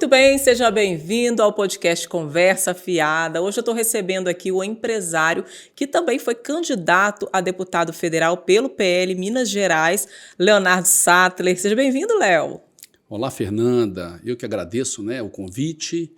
Muito bem, seja bem-vindo ao podcast Conversa Fiada. Hoje eu estou recebendo aqui o empresário que também foi candidato a deputado federal pelo PL Minas Gerais, Leonardo Sattler. Seja bem-vindo, Léo. Olá, Fernanda. Eu que agradeço, o convite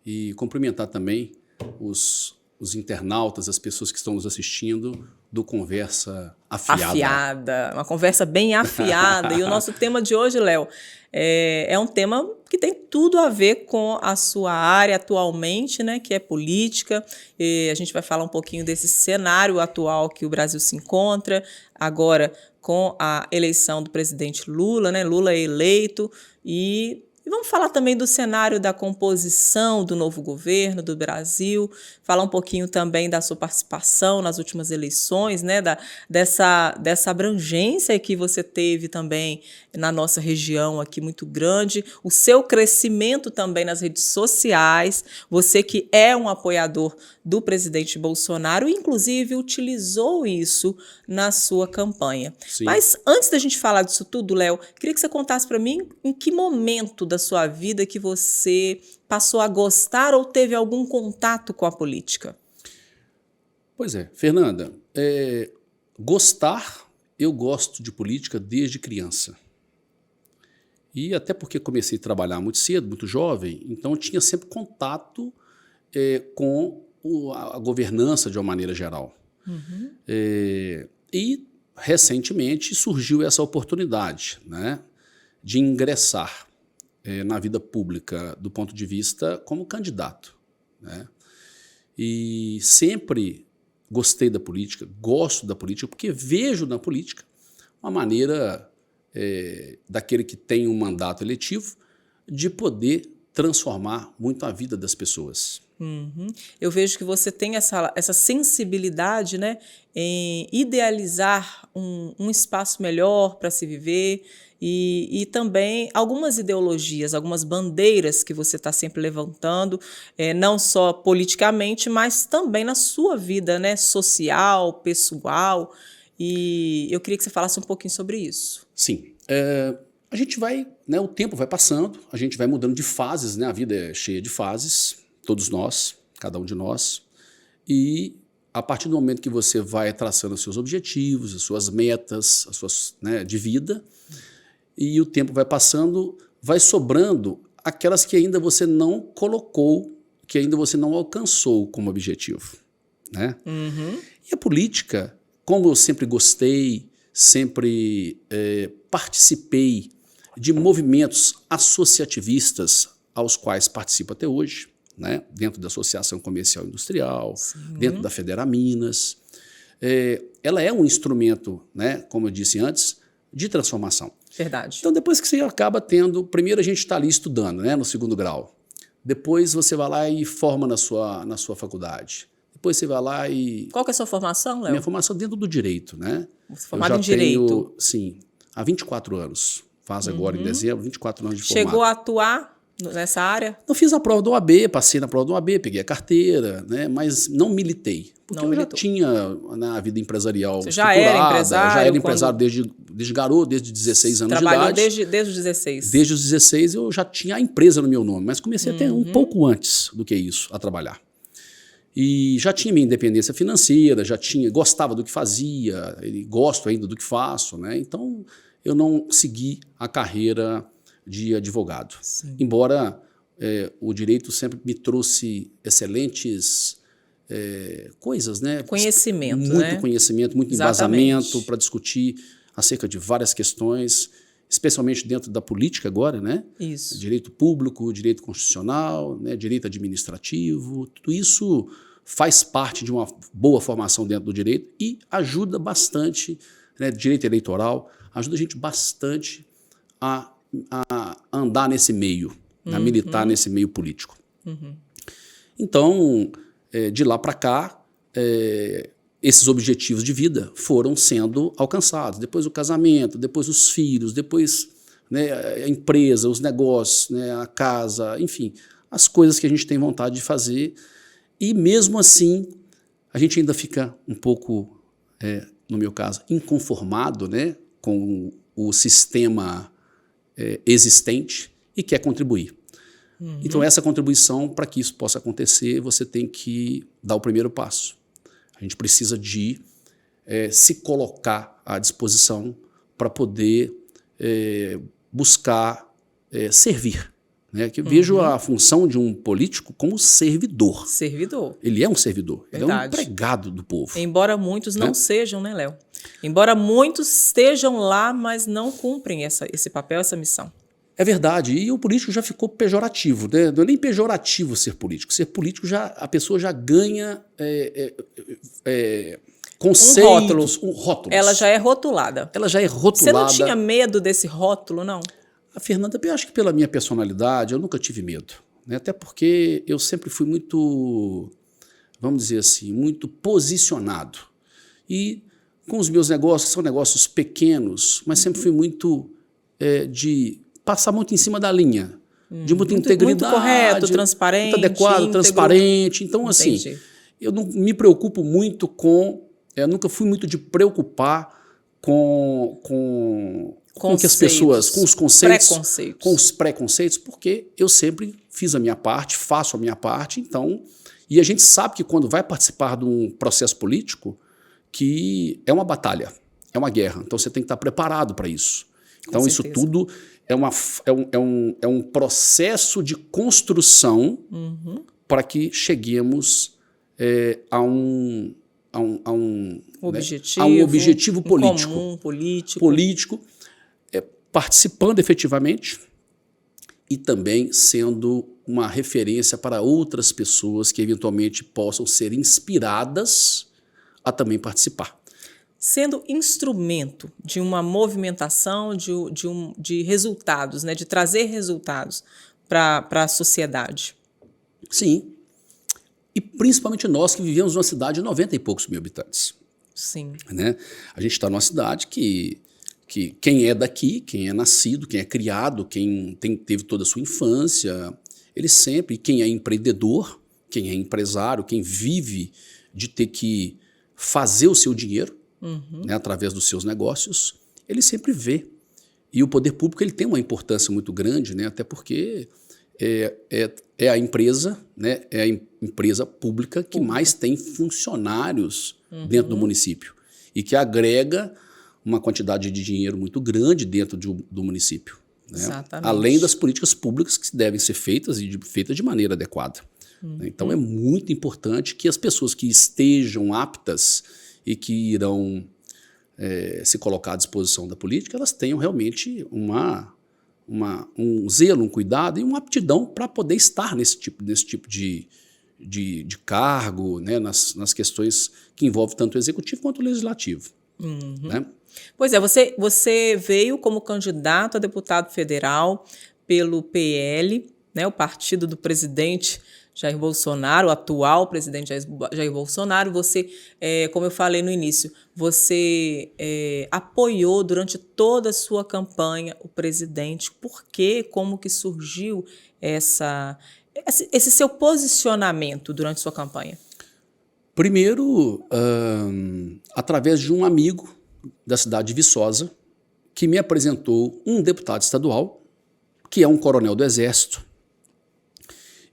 e cumprimentar também os internautas, as pessoas que estão nos assistindo do Conversa Afiada. Uma conversa bem afiada. E o nosso tema de hoje, Léo, é um tema que tem tudo a ver com a sua área atualmente, né, que é política. E a gente vai falar um pouquinho desse cenário atual que o Brasil se encontra agora com a eleição do presidente Lula, né? Lula é eleito e vamos falar também do cenário da composição do novo governo do Brasil, falar um pouquinho também da sua participação nas últimas eleições, né? Dessa abrangência que você teve também na nossa região aqui muito grande, o seu crescimento também nas redes sociais, você que é um apoiador do presidente Bolsonaro, inclusive utilizou isso na sua campanha. Sim. Mas antes da gente falar disso tudo, Léo, queria que você contasse para mim em que momento da sua vida que você passou a gostar ou teve algum contato com a política. Pois é, Fernanda, eu gosto de política desde criança. E até porque comecei a trabalhar muito cedo, muito jovem, então eu tinha sempre contato com a governança de uma maneira geral. Uhum. E recentemente surgiu essa oportunidade, né, de ingressar na vida pública do ponto de vista como candidato, né? E sempre gostei da política, gosto da política, porque vejo na política uma maneira daquele que tem um mandato eletivo de poder transformar muito a vida das pessoas. Uhum. Eu vejo que você tem essa sensibilidade, né, em idealizar um espaço melhor para se viver e também algumas ideologias, algumas bandeiras que você está sempre levantando, não só politicamente, mas também na sua vida, né, social, pessoal. E eu queria que você falasse um pouquinho sobre isso. Sim. A gente vai, né, o tempo vai passando, a gente vai mudando de fases, né, a vida é cheia de fases, todos nós, cada um de nós, e a partir do momento que você vai traçando os seus objetivos, as suas metas, as suas, né, de vida, e o tempo vai passando, vai sobrando aquelas que ainda você não colocou, que ainda você não alcançou como objetivo, né? Uhum. E a política, como eu sempre gostei, sempre participei de movimentos associativistas aos quais participo até hoje, né? Dentro da Associação Comercial e Industrial, Sim. Dentro da Federaminas. Ela é um instrumento, né, como eu disse antes, de transformação. Verdade. Então, depois que você acaba tendo... Primeiro a gente está ali estudando, né, no segundo grau. Depois você vai lá e forma na sua faculdade. Depois você vai lá e... Qual que é a sua formação, Léo? Minha formação dentro do direito, né? Você é formado em direito? Sim, há 24 anos. Faz agora em dezembro, 24 anos de formado. Chegou a atuar nessa área? Eu fiz a prova do OAB, passei na prova do OAB, peguei a carteira, né? Mas não militei. Porque eu já tinha na vida empresarial Você já era empresário? Já era empresário desde garoto, desde 16 anos de idade. Trabalhou desde os 16? Desde os 16 eu já tinha a empresa no meu nome, mas comecei até um pouco antes do que isso a trabalhar. E já tinha minha independência financeira, gostava do que fazia, e gosto ainda do que faço, né? Então eu não segui a carreira de advogado. Sim. Embora o direito sempre me trouxe excelentes coisas, né? Conhecimento, muito conhecimento, muito Exatamente. embasamento para discutir acerca de várias questões, especialmente dentro da política agora, né? Isso. Direito público, direito constitucional, né? Direito administrativo, tudo isso faz parte de uma boa formação dentro do direito e ajuda bastante, né? Direito eleitoral, ajuda a gente bastante a andar nesse meio, a militar nesse meio político. Então, de lá para cá, esses objetivos de vida foram sendo alcançados. Depois o casamento, depois os filhos, depois, né, a empresa, os negócios, né, a casa, enfim, as coisas que a gente tem vontade de fazer. E mesmo assim, a gente ainda fica um pouco, no meu caso, inconformado, né, com o sistema existente e quer contribuir. Então, essa contribuição, para que isso possa acontecer, você tem que dar o primeiro passo. A gente precisa de se colocar à disposição para poder buscar servir. Né? Que eu vejo a função de um político como servidor. Servidor. Ele é um servidor, Verdade. ele é um empregado do povo. Embora muitos não sejam, né, Léo? Embora muitos estejam lá, mas não cumprem esse papel, essa missão. É verdade, e o político já ficou pejorativo, né? Não é nem pejorativo ser político. Ser político, a pessoa já ganha conceitos, rótulos. Ela já é rotulada. Ela já é rotulada. Você não tinha medo desse rótulo, não? A Fernanda, eu acho que pela minha personalidade, eu nunca tive medo. Né? Até porque eu sempre fui muito, vamos dizer assim, muito posicionado. E com os meus negócios, que são negócios pequenos, mas sempre fui muito de passar muito em cima da linha, de muita integridade. Muito correto, transparente. Muito adequado, transparente. Então, assim, eu não me preocupo muito eu nunca fui muito de preocupar com que as pessoas, com os conceitos, com os preconceitos, porque eu sempre fiz a minha parte, faço a minha parte, então, e a gente sabe que quando vai participar de um processo político, que é uma batalha, é uma guerra, então você tem que estar preparado para isso. Então isso tudo é um processo de construção para que cheguemos a um objetivo político. Comum, político, participando efetivamente e também sendo uma referência para outras pessoas que eventualmente possam ser inspiradas a também participar. Sendo instrumento de uma movimentação, de resultados, né, de trazer resultados para a sociedade. Sim. E principalmente nós que vivemos numa cidade de 90 e poucos mil habitantes. Sim. Né? A gente está numa cidade que quem é daqui, quem é nascido, quem é criado, quem teve toda a sua infância, ele sempre, quem é empreendedor, quem é empresário, quem vive de ter que fazer o seu dinheiro, né, através dos seus negócios, ele sempre vê. E o poder público ele tem uma importância muito grande, né, até porque é a empresa, né, é a empresa pública que mais tem funcionários dentro do município e que agrega uma quantidade de dinheiro muito grande dentro do município. Né? Exatamente. Além das políticas públicas que devem ser feitas e feitas de maneira adequada. Então é muito importante que as pessoas que estejam aptas e que irão se colocar à disposição da política, elas tenham realmente um zelo, um cuidado e uma aptidão para poder estar nesse tipo de cargo, né, nas questões que envolvem tanto o executivo quanto o legislativo. Né? Pois é, você veio como candidato a deputado federal pelo PL, né, o partido do presidente Jair Bolsonaro, o atual presidente Jair Bolsonaro. Você, como eu falei no início, você apoiou durante toda a sua campanha o presidente. Por quê? Como que surgiu esse seu posicionamento durante sua campanha? Primeiro, através de um amigo da cidade de Viçosa, que me apresentou um deputado estadual, que é um coronel do Exército.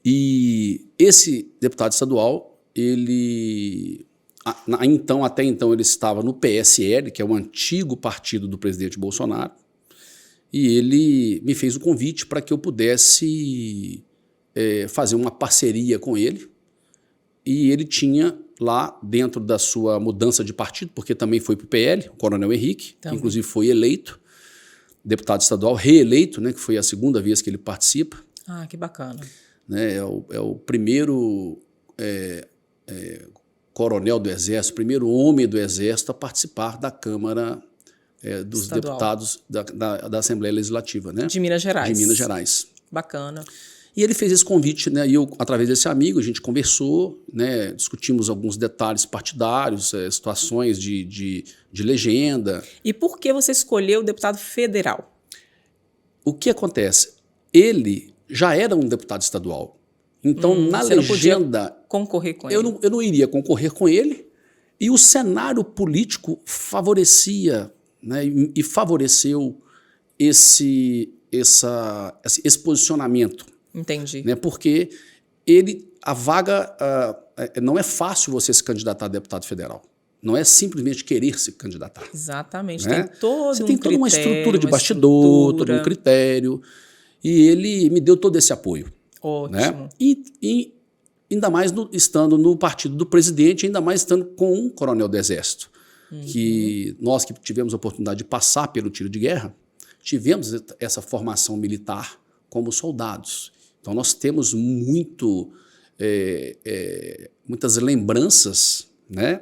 E esse deputado estadual, até então ele estava no PSL, que é o antigo partido do presidente Bolsonaro, e ele me fez o convite para que eu pudesse fazer uma parceria com ele. E ele tinha lá, dentro da sua mudança de partido, porque também foi para o PL, o coronel Henrique, que inclusive foi eleito, deputado estadual, reeleito, né, que foi a segunda vez que ele participa. Ah, que bacana. Né, é o primeiro coronel do Exército, o primeiro homem do Exército a participar da Câmara dos Deputados da Assembleia Legislativa. Né? De Minas Gerais. De Minas Gerais. Bacana. E ele fez esse convite, né, e eu, através desse amigo, a gente conversou, né, discutimos alguns detalhes partidários, situações de legenda. E por que você escolheu o deputado federal? O que acontece? Ele já era um deputado estadual. Então, na legenda... Não podia concorrer com ele. Eu não iria concorrer com ele, e o cenário político favorecia, né, e favoreceu esse posicionamento. Entendi. Né? Porque a vaga, não é fácil você se candidatar a deputado federal. Não é simplesmente querer se candidatar. Exatamente. Né? Tem todo você um tem toda uma critério, estrutura de uma bastidor, todo um estrutura. critério. E ele me deu todo esse apoio. Ótimo. Né? E ainda mais estando no partido do presidente, ainda mais estando com um coronel do Exército. Que nós que tivemos a oportunidade de passar pelo tiro de guerra, tivemos essa formação militar como soldados. Então nós temos muitas lembranças, né?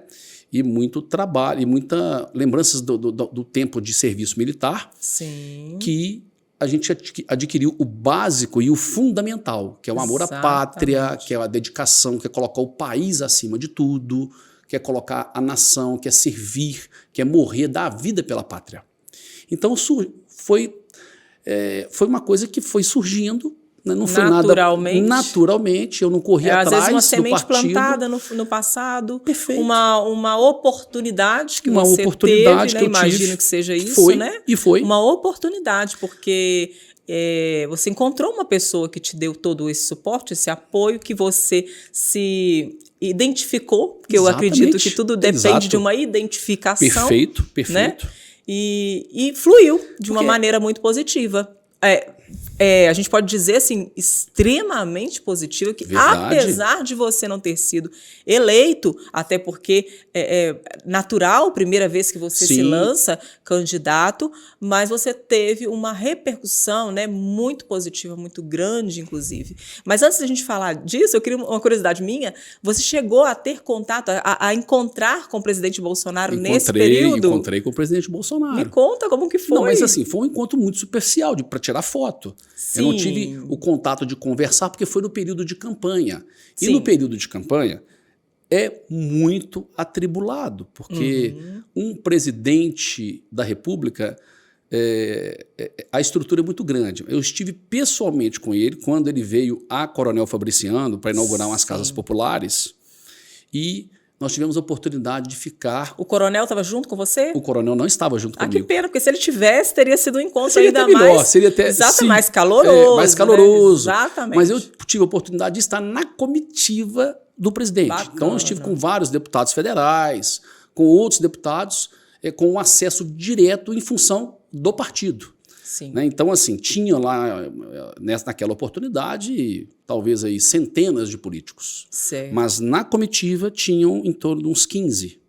E muito trabalho, e muitas lembranças do tempo de serviço militar. Sim. Que a gente adquiriu o básico e o fundamental, que é o amor à pátria, que é a dedicação, que é colocar o país acima de tudo, que é colocar a nação, que é servir, que é morrer, dar a vida pela pátria. Então foi uma coisa que foi surgindo, né? Não foi naturalmente. Nada naturalmente, eu não corri atrás do partido. Às vezes uma semente plantada no passado. Perfeito. Uma oportunidade que você oportunidade teve, né? Imagino que seja isso, né? E foi. Uma oportunidade, porque você encontrou uma pessoa que te deu todo esse suporte, esse apoio, que você se identificou, porque eu acredito que tudo depende de uma identificação. Perfeito. Né? E fluiu de uma maneira muito positiva. A gente pode dizer assim, extremamente positiva, que apesar de você não ter sido eleito, até porque é natural, primeira vez que você se lança candidato, mas você teve uma repercussão, né, muito positiva, muito grande, inclusive. Mas antes da gente falar disso, eu queria uma curiosidade minha, você chegou a ter contato, a encontrar com o presidente Bolsonaro nesse período? Encontrei com o presidente Bolsonaro. Me conta como que foi. Não, mas assim, foi um encontro muito superficial, para tirar foto. Sim. Eu não tive o contato de conversar, porque foi no período de campanha. E Sim. no período de campanha é muito atribulado, porque um presidente da República, a estrutura é muito grande. Eu estive pessoalmente com ele quando ele veio a Coronel Fabriciano para inaugurar umas casas populares, e nós tivemos a oportunidade de ficar... O coronel estava junto com você? O coronel não estava junto comigo. Que pena, porque se ele tivesse, teria sido um encontro seria ainda até melhor, mais... seria até, exato, mais caloroso. Mais caloroso. Né? Exatamente. Mas eu tive a oportunidade de estar na comitiva do presidente. Bacana. Então eu estive com vários deputados federais, com outros deputados, com acesso direto em função do partido. Sim. Né? Então, assim, tinha lá, naquela oportunidade, talvez aí centenas de políticos. Certo. Mas na comitiva tinham em torno de uns 15.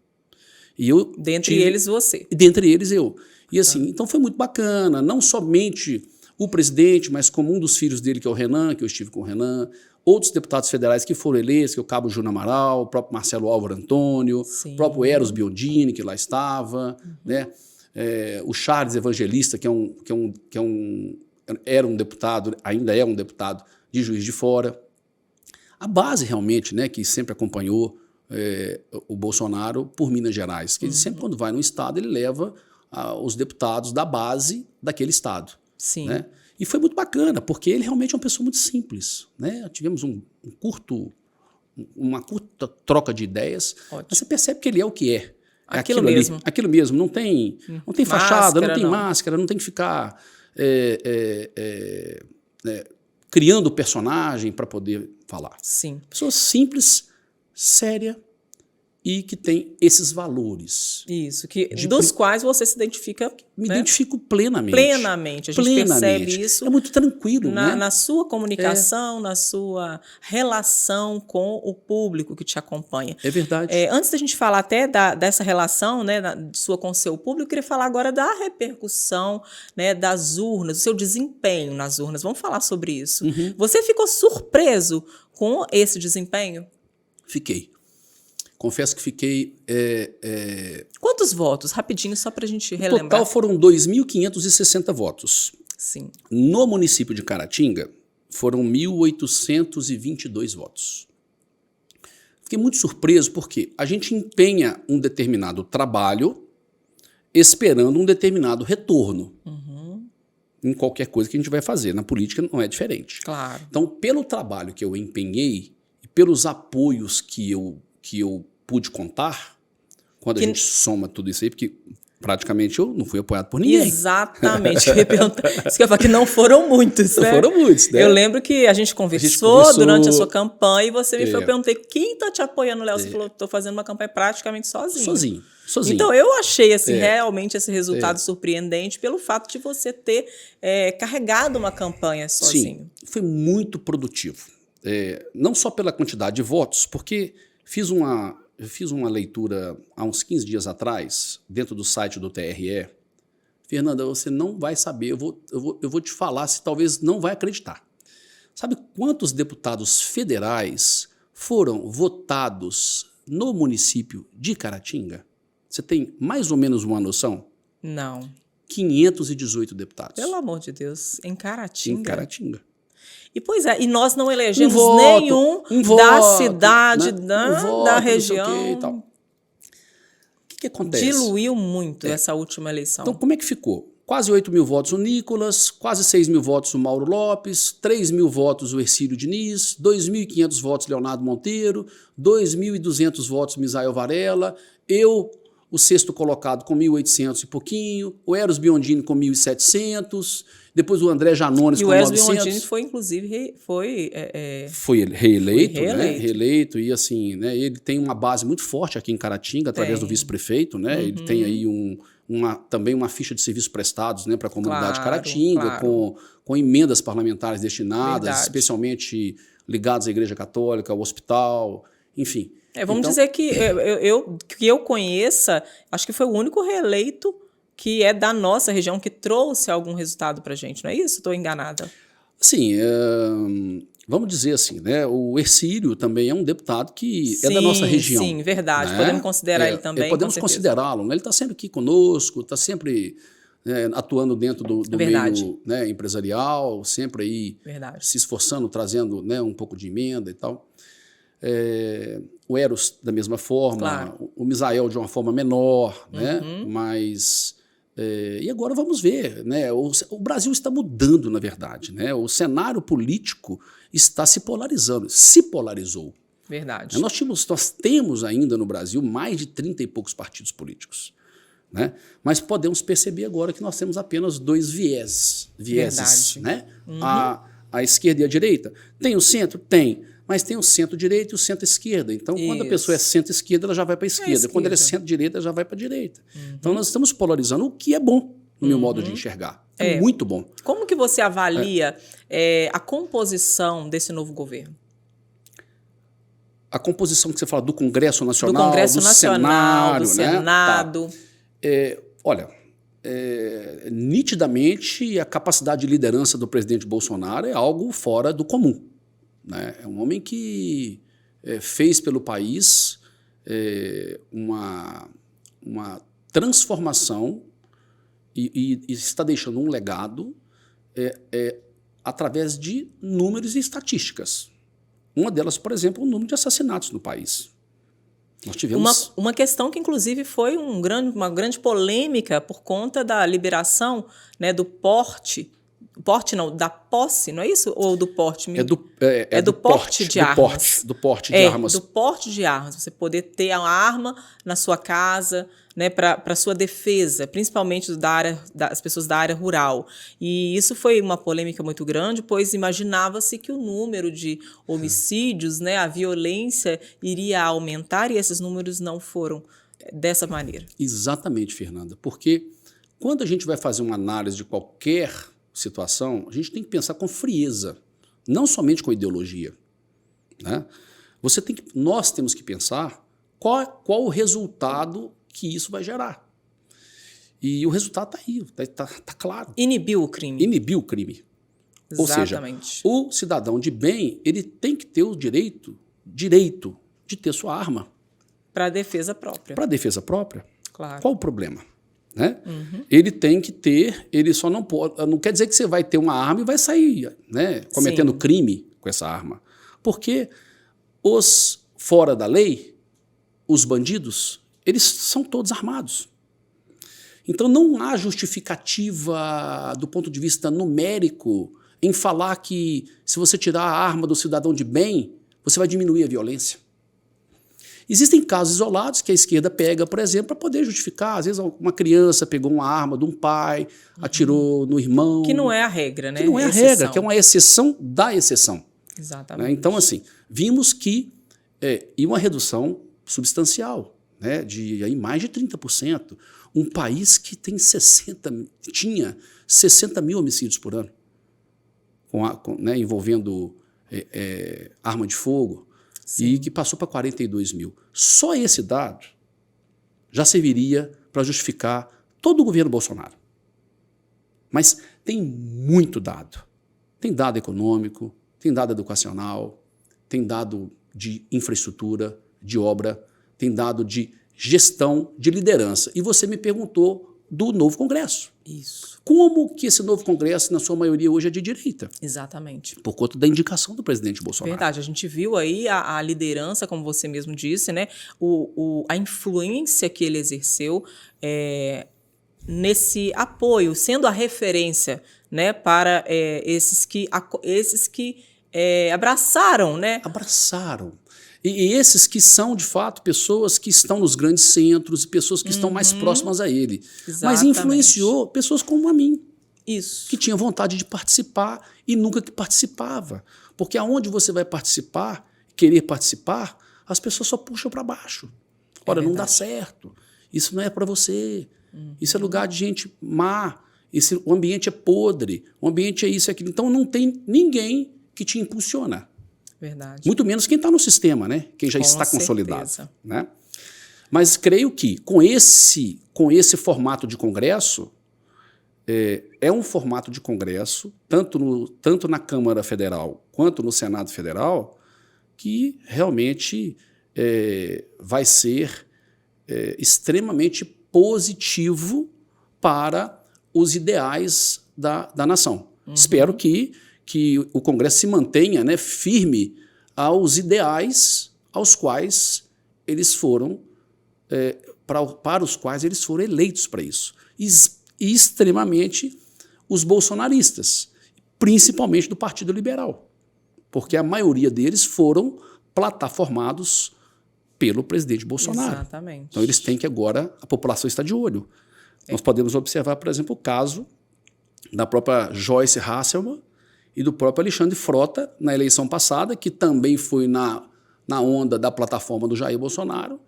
E dentre eles você. Dentre eles eu. E assim, então foi muito bacana, não somente o presidente, mas como um dos filhos dele, que é o Renan, que eu estive com o Renan, outros deputados federais que foram eleitos, que é o Cabo Júnior Amaral, o próprio Marcelo Álvaro Antônio, o próprio Eros Biondini, que lá estava, né? O Charles Evangelista, era um deputado, ainda é um deputado de Juiz de Fora. A base realmente, né, que sempre acompanhou o Bolsonaro por Minas Gerais, que ele sempre, quando vai no estado, ele leva os deputados da base daquele estado. Sim. Né? E foi muito bacana, porque ele realmente é uma pessoa muito simples. Né? Tivemos uma curta troca de ideias, mas você percebe que ele é o que é. Aquilo mesmo. Ali, aquilo mesmo. Não tem fachada, não tem máscara, não tem que ficar criando personagem para poder falar. Sim. Pessoa simples, séria e que tem esses valores. Isso, dos quais você se identifica. Me identifico plenamente. Plenamente. A gente percebe isso. É muito tranquilo, né? Na sua comunicação, na sua relação com o público que te acompanha. É verdade. Antes da gente falar até dessa relação, né, sua com o seu público, eu queria falar agora da repercussão, né, das urnas, do seu desempenho nas urnas. Vamos falar sobre isso. Você ficou surpreso com esse desempenho? Fiquei. Confesso que fiquei... Quantos votos? Rapidinho, só para a gente relembrar. No total foram 2.560 votos. Sim. No município de Caratinga, foram 1.822 votos. Fiquei muito surpreso porque a gente empenha um determinado trabalho esperando um determinado retorno. Em qualquer coisa que a gente vai fazer. Na política não é diferente. Claro. Então, pelo trabalho que eu empenhei e pelos apoios que eu pude contar, quando a gente soma tudo isso aí, porque praticamente eu não fui apoiado por ninguém. Exatamente. Eu ia perguntar, isso que eu ia falar que não foram muitos, né? Não foram muitos, né? Eu lembro que a gente conversou durante a sua campanha e você me falou, eu perguntei, quem está te apoiando, Léo? Você falou, estou fazendo uma campanha praticamente sozinho. Sozinho. Então, eu achei assim, realmente esse resultado surpreendente pelo fato de você ter carregado uma campanha sozinho. Sim, foi muito produtivo. Não só pela quantidade de votos, porque eu fiz uma leitura há uns 15 dias atrás, dentro do site do TRE. Fernanda, você não vai saber, eu vou te falar, se talvez não vai acreditar. Sabe quantos deputados federais foram votados no município de Caratinga? Você tem mais ou menos uma noção? Não. 518 deputados. Pelo amor de Deus, em Caratinga? Em Caratinga. E nós não elegemos nenhum da cidade, né? Da região. O que acontece? Diluiu muito essa última eleição. Então, como é que ficou? Quase 8 mil votos o Nicolas, quase 6 mil votos o Mauro Lopes, 3 mil votos o Hercílio Diniz, 2.500 votos Leonardo Monteiro, 2.200 votos Misael Varela, eu, o sexto colocado, com 1.800 e pouquinho, o Eros Biondini com 1.700, depois o André Janones com 900. E o Eros Biondini foi, inclusive, foi reeleito, e assim, né, ele tem uma base muito forte aqui em Caratinga, através do vice-prefeito, né, ele tem aí também uma ficha de serviços prestados, né, para a comunidade de Caratinga, com emendas parlamentares destinadas, especialmente ligadas à Igreja Católica, ao hospital, enfim. Vamos dizer que eu conheça, acho que foi o único reeleito que é da nossa região que trouxe algum resultado para a gente, não é isso? Estou enganada? Sim, vamos dizer assim, né? O Hercílio também é um deputado que é da nossa região. Sim, verdade. Né? Podemos considerar ele também. Podemos considerá-lo. Né? Ele está sempre aqui conosco, está sempre atuando dentro do meio, né, empresarial, sempre aí se esforçando, trazendo, né, um pouco de emenda e tal. O Eros da mesma forma, o Misael de uma forma menor, né? Mas e agora vamos ver, né? O Brasil está mudando, na verdade, né? O cenário político está se polarizando, se polarizou. Verdade. Nós temos ainda no Brasil mais de 30 e poucos partidos políticos, né? Mas podemos perceber agora que nós temos apenas dois vieses, né? A esquerda e a direita. Tem o centro? Tem. Mas tem o centro-direita e o centro-esquerda. Então, quando a pessoa é centro-esquerda, ela já vai para a esquerda. Quando ela é centro-direita, ela já vai para a direita. Então, nós estamos polarizando, o que é bom, no meu modo de enxergar. É muito bom. Como que você avalia a composição desse novo governo? A composição que você fala do Congresso Nacional, do Senado. Né? Olha, nitidamente, a capacidade de liderança do presidente Bolsonaro é algo fora do comum. Né? É um homem que fez pelo país uma transformação e está deixando um legado através de números e estatísticas. Uma delas, por exemplo, o número de assassinatos no país. Nós tivemos uma questão que, inclusive, foi uma grande polêmica por conta da liberação, né, do porte. Porte não, da posse, não é isso? Ou do porte? Do porte de armas. Do porte de armas. Do porte de armas. Você poder ter a arma na sua casa, né, para sua defesa, principalmente das pessoas da área rural. E isso foi uma polêmica muito grande, pois imaginava-se que o número de homicídios, né, a violência iria aumentar, e esses números não foram dessa maneira. Exatamente, Fernanda. Porque quando a gente vai fazer uma análise de qualquer situação, a gente tem que pensar com frieza, não somente com ideologia, né? Nós temos que pensar qual o resultado que isso vai gerar. E o resultado está aí, está claro. Inibiu o crime. Inibiu o crime. Exatamente. Ou seja, o cidadão de bem, ele tem que ter o direito de ter sua arma. Para a defesa própria. Para a defesa própria. Claro. Qual o problema? Né? Ele tem que ter, ele só não pode, não quer dizer que você vai ter uma arma e vai sair, né, cometendo crime com essa arma. Porque os fora da lei, os bandidos, eles são todos armados. Então não há justificativa do ponto de vista numérico em falar que se você tirar a arma do cidadão de bem, você vai diminuir a violência. Existem casos isolados que a esquerda pega, por exemplo, para poder justificar. Às vezes uma criança pegou uma arma de um pai, atirou no irmão. Que não é a regra, né? Que não é a regra, que é uma exceção da exceção. Exatamente. Né? Então, assim, vimos que e uma redução substancial, né, de aí mais de 30%. Um país que tinha 60 mil homicídios por ano, né, envolvendo arma de fogo, sim, e que passou para 42 mil. Só esse dado já serviria para justificar todo o governo Bolsonaro. Mas tem muito dado. Tem dado econômico, tem dado educacional, tem dado de infraestrutura, de obra, tem dado de gestão, de liderança. E você me perguntou do novo Congresso. Isso. Como que esse novo Congresso, na sua maioria, hoje é de direita? Exatamente. Por conta da indicação do presidente Bolsonaro. Verdade, a gente viu aí a liderança, como você mesmo disse, né? A influência que ele exerceu nesse apoio, sendo a referência, né, para esses que abraçaram, né? Abraçaram. E esses que são, de fato, pessoas que estão nos grandes centros, pessoas que estão mais próximas a ele. Exatamente. Mas influenciou pessoas como a mim. Isso. Que tinha vontade de participar e nunca que participava. Porque aonde você vai participar, querer participar, as pessoas só puxam para baixo. Ora, não dá certo. Isso não é para você. Isso é lugar de gente má. O ambiente é podre. O ambiente é isso e aquilo. Então não tem ninguém que te impulsiona. Verdade. Muito menos quem está no sistema, né? Quem já está consolidado. Né? Mas creio que com esse formato de congresso, é um formato de congresso, tanto na Câmara Federal quanto no Senado Federal, que realmente vai ser extremamente positivo para os ideais da nação. Espero que o Congresso se mantenha, né, firme aos ideais aos quais eles foram, para os quais eles foram eleitos para isso. E extremamente os bolsonaristas, principalmente do Partido Liberal, porque a maioria deles foram plataformados pelo presidente Bolsonaro. Exatamente. Então eles têm que agora, a população está de olho. Nós podemos observar, por exemplo, o caso da própria Joyce Hasselmann e do próprio Alexandre Frota na eleição passada, que também foi na onda da plataforma do Jair Bolsonaro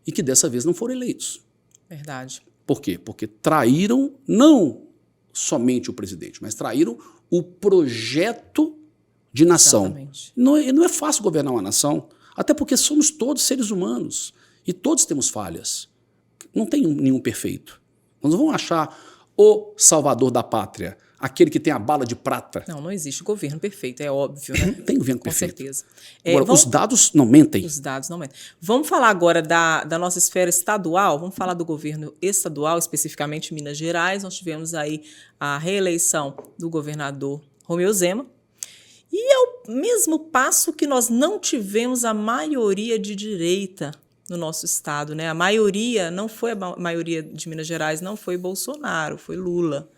e que dessa vez não foram eleitos. Verdade. Por quê? Porque traíram não somente o presidente, mas traíram o projeto de nação. Exatamente. Não é fácil governar uma nação, até porque somos todos seres humanos e todos temos falhas. Não tem nenhum perfeito. Nós não vamos achar o salvador da pátria, aquele que tem a bala de prata. Não existe governo perfeito, é óbvio, né? Não tem governo Com perfeito. certeza. Agora, os dados não mentem. Os dados não mentem. Vamos falar agora da nossa esfera estadual, vamos falar do governo estadual, especificamente Minas Gerais. Nós tivemos aí a reeleição do governador Romeu Zema. E ao mesmo passo que nós não tivemos a maioria de direita no nosso estado, né? A maioria, não foi a maioria de Minas Gerais, não foi Bolsonaro, foi Lula.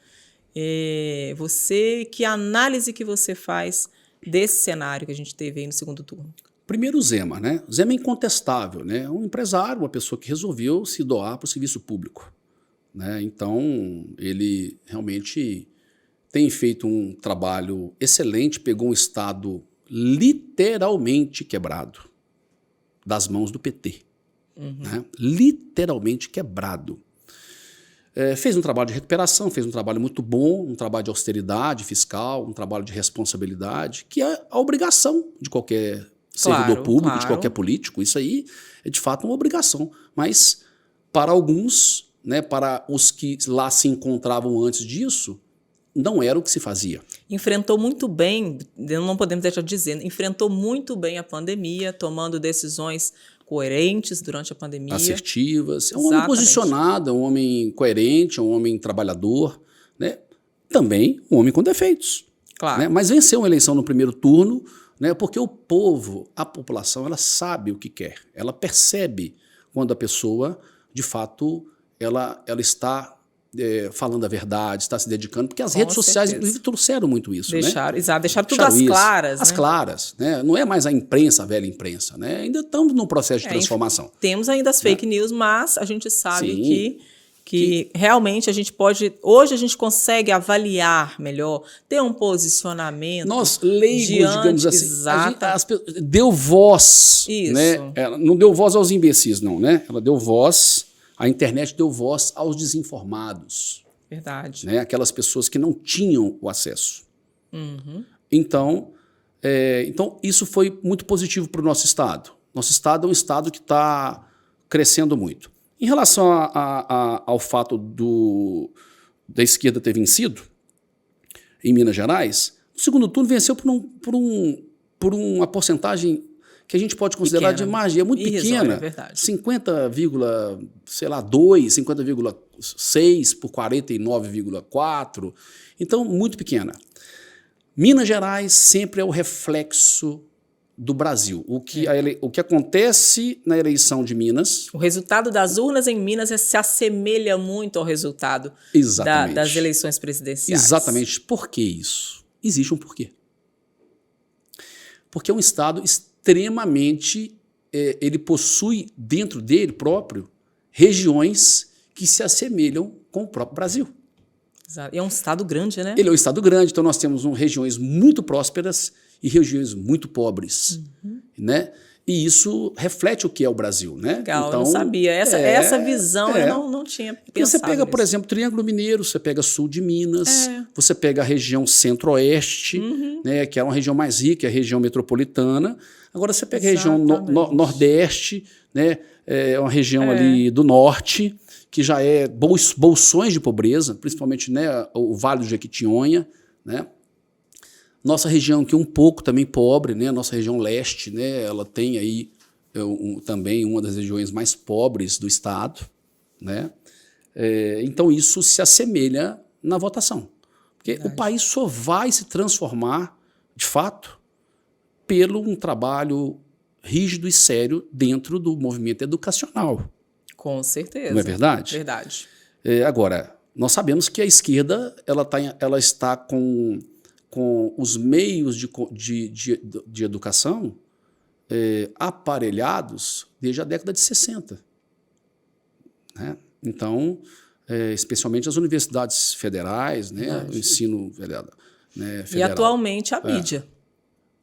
Que análise que você faz desse cenário que a gente teve aí no segundo turno? Primeiro o Zema, né? O Zema é incontestável, né? É um empresário, uma pessoa que resolveu se doar para o serviço público, né? Então, ele realmente tem feito um trabalho excelente, pegou um estado literalmente quebrado das mãos do PT. Né? Literalmente quebrado. Fez um trabalho de recuperação, fez um trabalho muito bom, um trabalho de austeridade fiscal, um trabalho de responsabilidade, que é a obrigação de qualquer servidor público, de qualquer político. Isso aí é, de fato, uma obrigação. Mas, para alguns, né, para os que lá se encontravam antes disso, não era o que se fazia. Enfrentou muito bem, não podemos deixar de dizer, enfrentou muito bem a pandemia, tomando decisões coerentes durante a pandemia. Assertivas. É um homem posicionado, é um homem coerente, é um homem trabalhador, né? Também um homem com defeitos. Claro. Né? Mas venceu uma eleição no primeiro turno, né? Porque o povo, a população, ela sabe o que quer. Ela percebe quando a pessoa, de fato, ela está falando a verdade, está se dedicando, porque as Com redes sociais, certeza. inclusive, trouxeram muito isso. Deixaram, né? exato, deixaram tudo às claras. Às né? claras. Né? Não é mais a imprensa, a velha imprensa. Né? Ainda estamos num processo de transformação. Temos ainda as fake news, mas a gente sabe Sim. que realmente a gente pode... Hoje a gente consegue avaliar melhor, ter um posicionamento. Nós, leigos, digamos assim, Exato. deu voz. Isso. Né? Ela não deu voz aos imbecis, não. Né? Ela deu voz, a internet deu voz aos desinformados. Verdade. Né? Aquelas pessoas que não tinham o acesso. Uhum. Então, isso foi muito positivo para o nosso Estado. Nosso Estado é um Estado que está crescendo muito. Em relação ao fato da esquerda ter vencido em Minas Gerais, o segundo turno venceu por uma porcentagem que a gente pode considerar pequena. De magia muito pequena. É verdade. 50,2, 50,6 por 49,4. Então, muito pequena. Minas Gerais sempre é o reflexo do Brasil. O que acontece na eleição de Minas... O resultado das urnas em Minas se assemelha muito ao resultado das eleições presidenciais. Exatamente. Por que isso? Existe um porquê. Porque é um Estado extremamente... ele possui dentro dele próprio regiões que se assemelham com o próprio Brasil. Exato. E é um Estado grande, né? Ele é um Estado grande, então nós temos regiões muito prósperas e regiões muito pobres, né? E isso reflete o que é o Brasil, né? Legal, então, eu não sabia. Essa visão eu não tinha pensado. Você pega, nisso. por exemplo, Triângulo Mineiro, você pega sul de Minas, você pega a região centro-oeste, né, que é uma região mais rica, a região metropolitana. Agora você pega a região nordeste, né, é uma região ali do norte, que já é bolsões de pobreza, principalmente, né, o Vale do Jequitinhonha, né? Nossa região que é um pouco também pobre, né? Nossa região leste, né? Ela tem aí também uma das regiões mais pobres do estado, né? Então isso se assemelha na votação, porque o país só vai se transformar, de fato, pelo um trabalho rígido e sério dentro do movimento educacional. Com certeza. Não é verdade? Verdade. Agora, nós sabemos que a esquerda ela está com os meios de educação aparelhados desde a década de 60. Né? Então, especialmente as universidades federais, né? O ensino federal. E atualmente a mídia.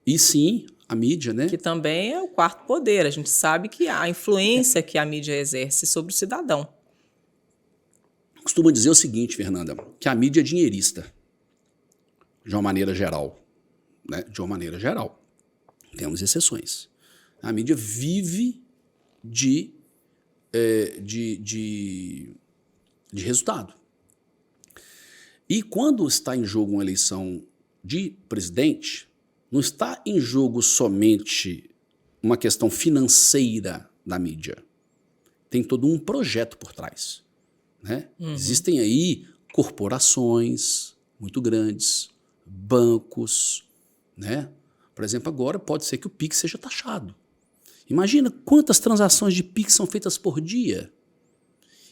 E sim, a mídia, né? Que também é o quarto poder. A gente sabe que a influência que a mídia exerce sobre o cidadão. Costumo dizer o seguinte, Fernanda, que a mídia é dinheirista. De uma maneira geral. Né? De uma maneira geral. Temos exceções. A mídia vive de resultado. E quando está em jogo uma eleição de presidente, não está em jogo somente uma questão financeira da mídia. Tem todo um projeto por trás. Né? Existem aí corporações muito grandes, bancos, né? Por exemplo, agora pode ser que o Pix seja taxado. Imagina quantas transações de Pix são feitas por dia.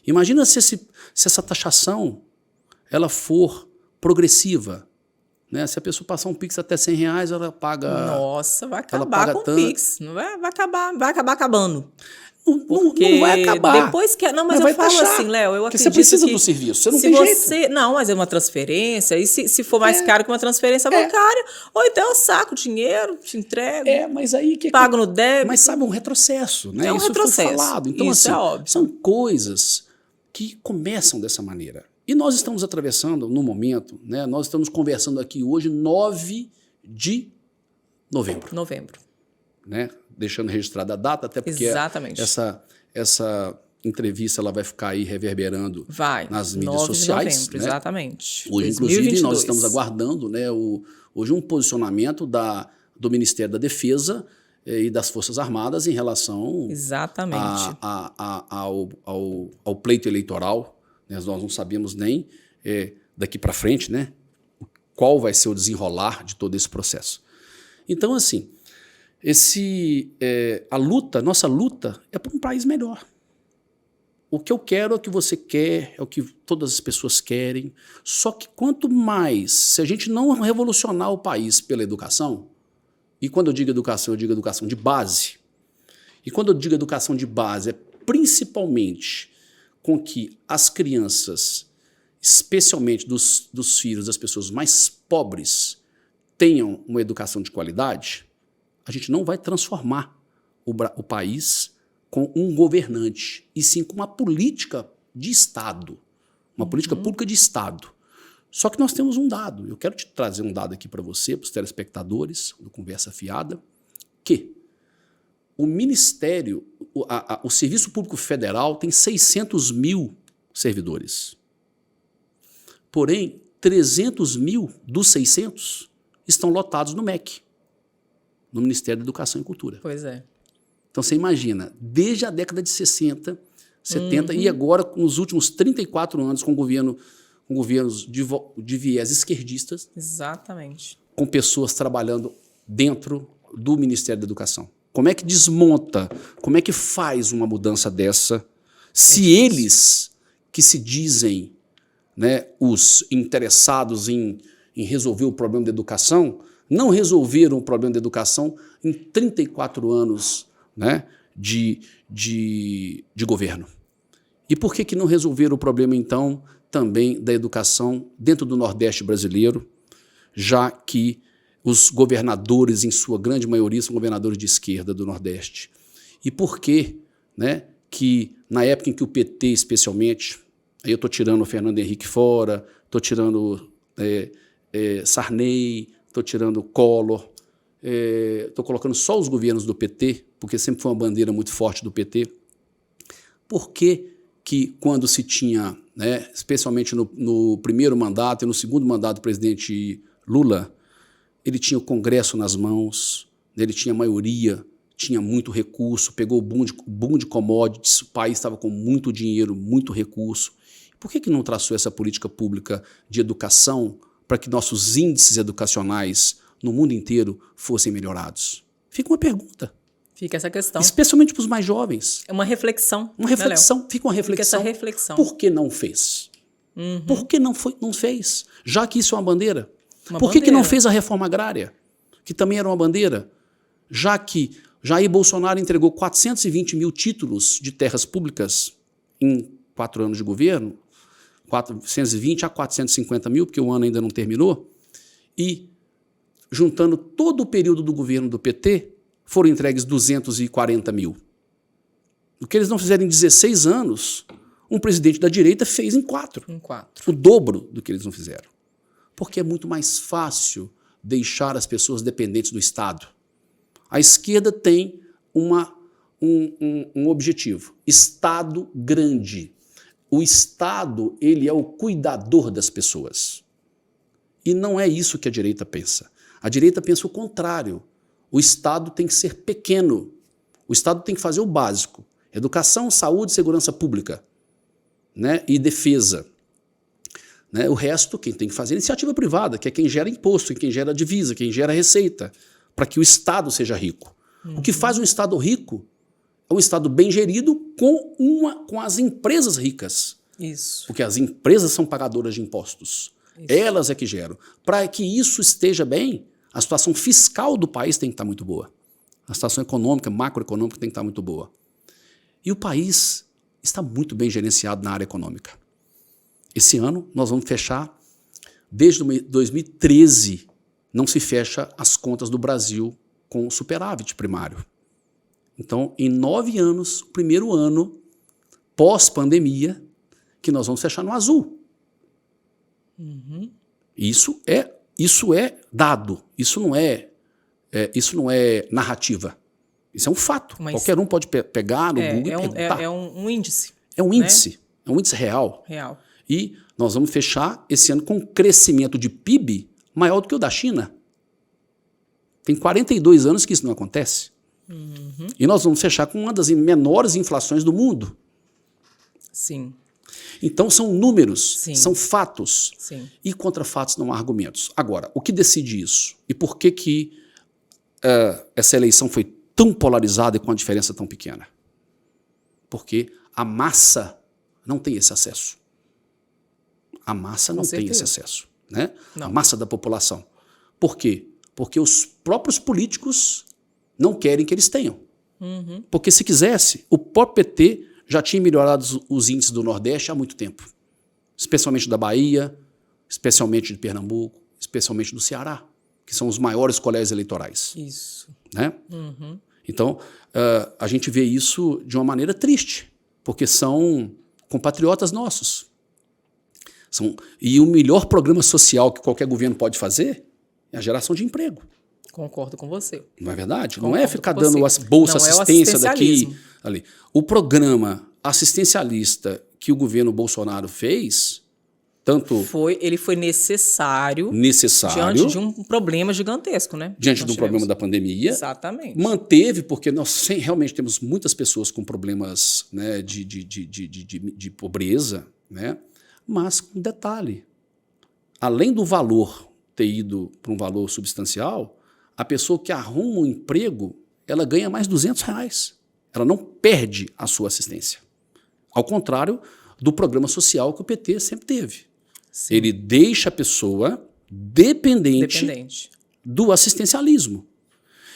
Imagina se essa taxação ela for progressiva. Né? Se a pessoa passar um Pix até R$100, ela paga... Nossa, vai acabar com o Pix. Não vai acabar acabando. Não vai acabar. Depois que... Não, mas eu falo assim, Léo, eu acredito você precisa que do serviço, você não tem jeito. Não, mas é uma transferência, e se for mais caro que uma transferência bancária, ou então eu saco o dinheiro, te entrego, mas aí pago no débito. Mas sabe, um retrocesso, né? É um retrocesso. Foi falado. Então, isso assim, é óbvio. São coisas que começam dessa maneira. E nós estamos atravessando, no momento, né? Nós estamos conversando aqui hoje, 9 de novembro. Né? Deixando registrada a data, até porque essa entrevista ela vai ficar aí reverberando nas mídias sociais. 9 de novembro, né? Exatamente. Hoje, 2022. Inclusive, nós estamos aguardando, né, hoje um posicionamento do Ministério da Defesa e das Forças Armadas em relação ao pleito eleitoral. Né? Nós não sabemos nem daqui para frente, né, qual vai ser o desenrolar de todo esse processo. Então, assim... nossa luta é por um país melhor. o que eu quero é o que você quer, é o que todas as pessoas querem. Só que quanto mais, se a gente não revolucionar o país pela educação, e quando eu digo educação de base, e quando eu digo educação de base, é principalmente com que as crianças, especialmente dos filhos das pessoas mais pobres, tenham uma educação de qualidade, a gente não vai transformar o país com um governante, e sim com uma política de Estado, uma política pública de Estado. Só que nós temos um dado, eu quero te trazer um dado aqui para você, para os telespectadores do Conversa Fiada, que o Ministério, o Serviço Público Federal tem 600 mil servidores. Porém, 300 mil dos 600 estão lotados no MEC, no Ministério da Educação e Cultura. Pois é. Então você imagina, desde a década de 60, 70 e agora nos últimos 34 anos com governos de viés esquerdistas. Exatamente. Com pessoas trabalhando dentro do Ministério da Educação. Como é que desmonta, como é que faz uma mudança dessa se eles que se dizem, né, os interessados em resolver o problema da educação, não resolveram o problema da educação em 34 anos, né, de governo. E por que não resolveram o problema, então, também da educação dentro do Nordeste brasileiro, já que os governadores, em sua grande maioria, são governadores de esquerda do Nordeste? E por que, né, que na época em que o PT, especialmente, aí eu estou tirando o Fernando Henrique fora, estou tirando Sarney, estou tirando Collor, estou colocando só os governos do PT, porque sempre foi uma bandeira muito forte do PT. Por que quando se tinha, né, especialmente no primeiro mandato e no segundo mandato do presidente Lula, ele tinha o Congresso nas mãos, ele tinha maioria, tinha muito recurso, pegou o boom de commodities, o país estava com muito dinheiro, muito recurso. Por que não traçou essa política pública de educação para que nossos índices educacionais no mundo inteiro fossem melhorados? Fica uma pergunta. Fica essa questão. Especialmente para os mais jovens. É uma reflexão. Uma reflexão. Né, fica uma reflexão. Fica essa reflexão. Por que não fez? Por que não fez? Já que isso é uma bandeira. Por que não fez a reforma agrária? Que também era uma bandeira. Já que Jair Bolsonaro entregou 420 mil títulos de terras públicas em 4 anos de governo, 420 a 450 mil, porque o ano ainda não terminou, e juntando todo o período do governo do PT, foram entregues 240 mil. O que eles não fizeram em 16 anos, um presidente da direita fez em 4. Em 4. O dobro do que eles não fizeram. Porque é muito mais fácil deixar as pessoas dependentes do Estado. A esquerda tem um objetivo: Estado grande. O Estado, ele é o cuidador das pessoas. E não é isso que a direita pensa. A direita pensa o contrário. O Estado tem que ser pequeno. O Estado tem que fazer o básico: educação, saúde, segurança pública, né, e defesa. Né? O resto, quem tem que fazer é iniciativa privada, que é quem gera imposto, quem gera divisa, quem gera receita, para que o Estado seja rico. O que faz um Estado rico é um Estado bem gerido com as empresas ricas. Isso. Porque as empresas são pagadoras de impostos. Isso. Elas é que geram. Para que isso esteja bem, a situação fiscal do país tem que estar muito boa. A situação econômica, macroeconômica tem que estar muito boa. E o país está muito bem gerenciado na área econômica. Esse ano nós vamos fechar, desde 2013, não se fecha as contas do Brasil com superávit primário. Então, em 9 anos, o primeiro ano pós-pandemia, que nós vamos fechar no azul. Isso é dado, isso não é narrativa. Isso é um fato. Mas qualquer um pode pegar no Google e perguntar. É um índice. É um índice. Né? É um índice real. Real. E nós vamos fechar esse ano com um crescimento de PIB maior do que o da China. Tem 42 anos que isso não acontece. E nós vamos fechar com uma das menores inflações do mundo. Sim. Então são números, Sim. São fatos. Sim. E contra fatos não há argumentos. Agora, o que decide isso? E por que essa eleição foi tão polarizada e com a diferença tão pequena? Porque a massa não tem esse acesso. A massa não tem esse acesso, né? A massa da população. Por quê? Porque os próprios políticos não querem que eles tenham. Porque se quisesse, o próprio PT já tinha melhorado os índices do Nordeste há muito tempo. Especialmente da Bahia, especialmente de Pernambuco, especialmente do Ceará, que são os maiores colégios eleitorais. Isso. Né? Então, a gente vê isso de uma maneira triste, porque são compatriotas nossos. E o melhor programa social que qualquer governo pode fazer é a geração de emprego. Concordo com você. Não é verdade? Concordo, não é ficar dando bolsa assistência daqui, ali. O programa assistencialista que o governo Bolsonaro fez, ele foi necessário diante de um problema gigantesco, né? Diante de um problema da pandemia. Exatamente. Manteve, porque nós realmente temos muitas pessoas com problemas, né, de pobreza, né? Mas com detalhe, além do valor ter ido para um valor substancial, a pessoa que arruma um emprego, ela ganha mais R$200. Ela não perde a sua assistência. Ao contrário do programa social que o PT sempre teve. Sim. Ele deixa a pessoa dependente do assistencialismo.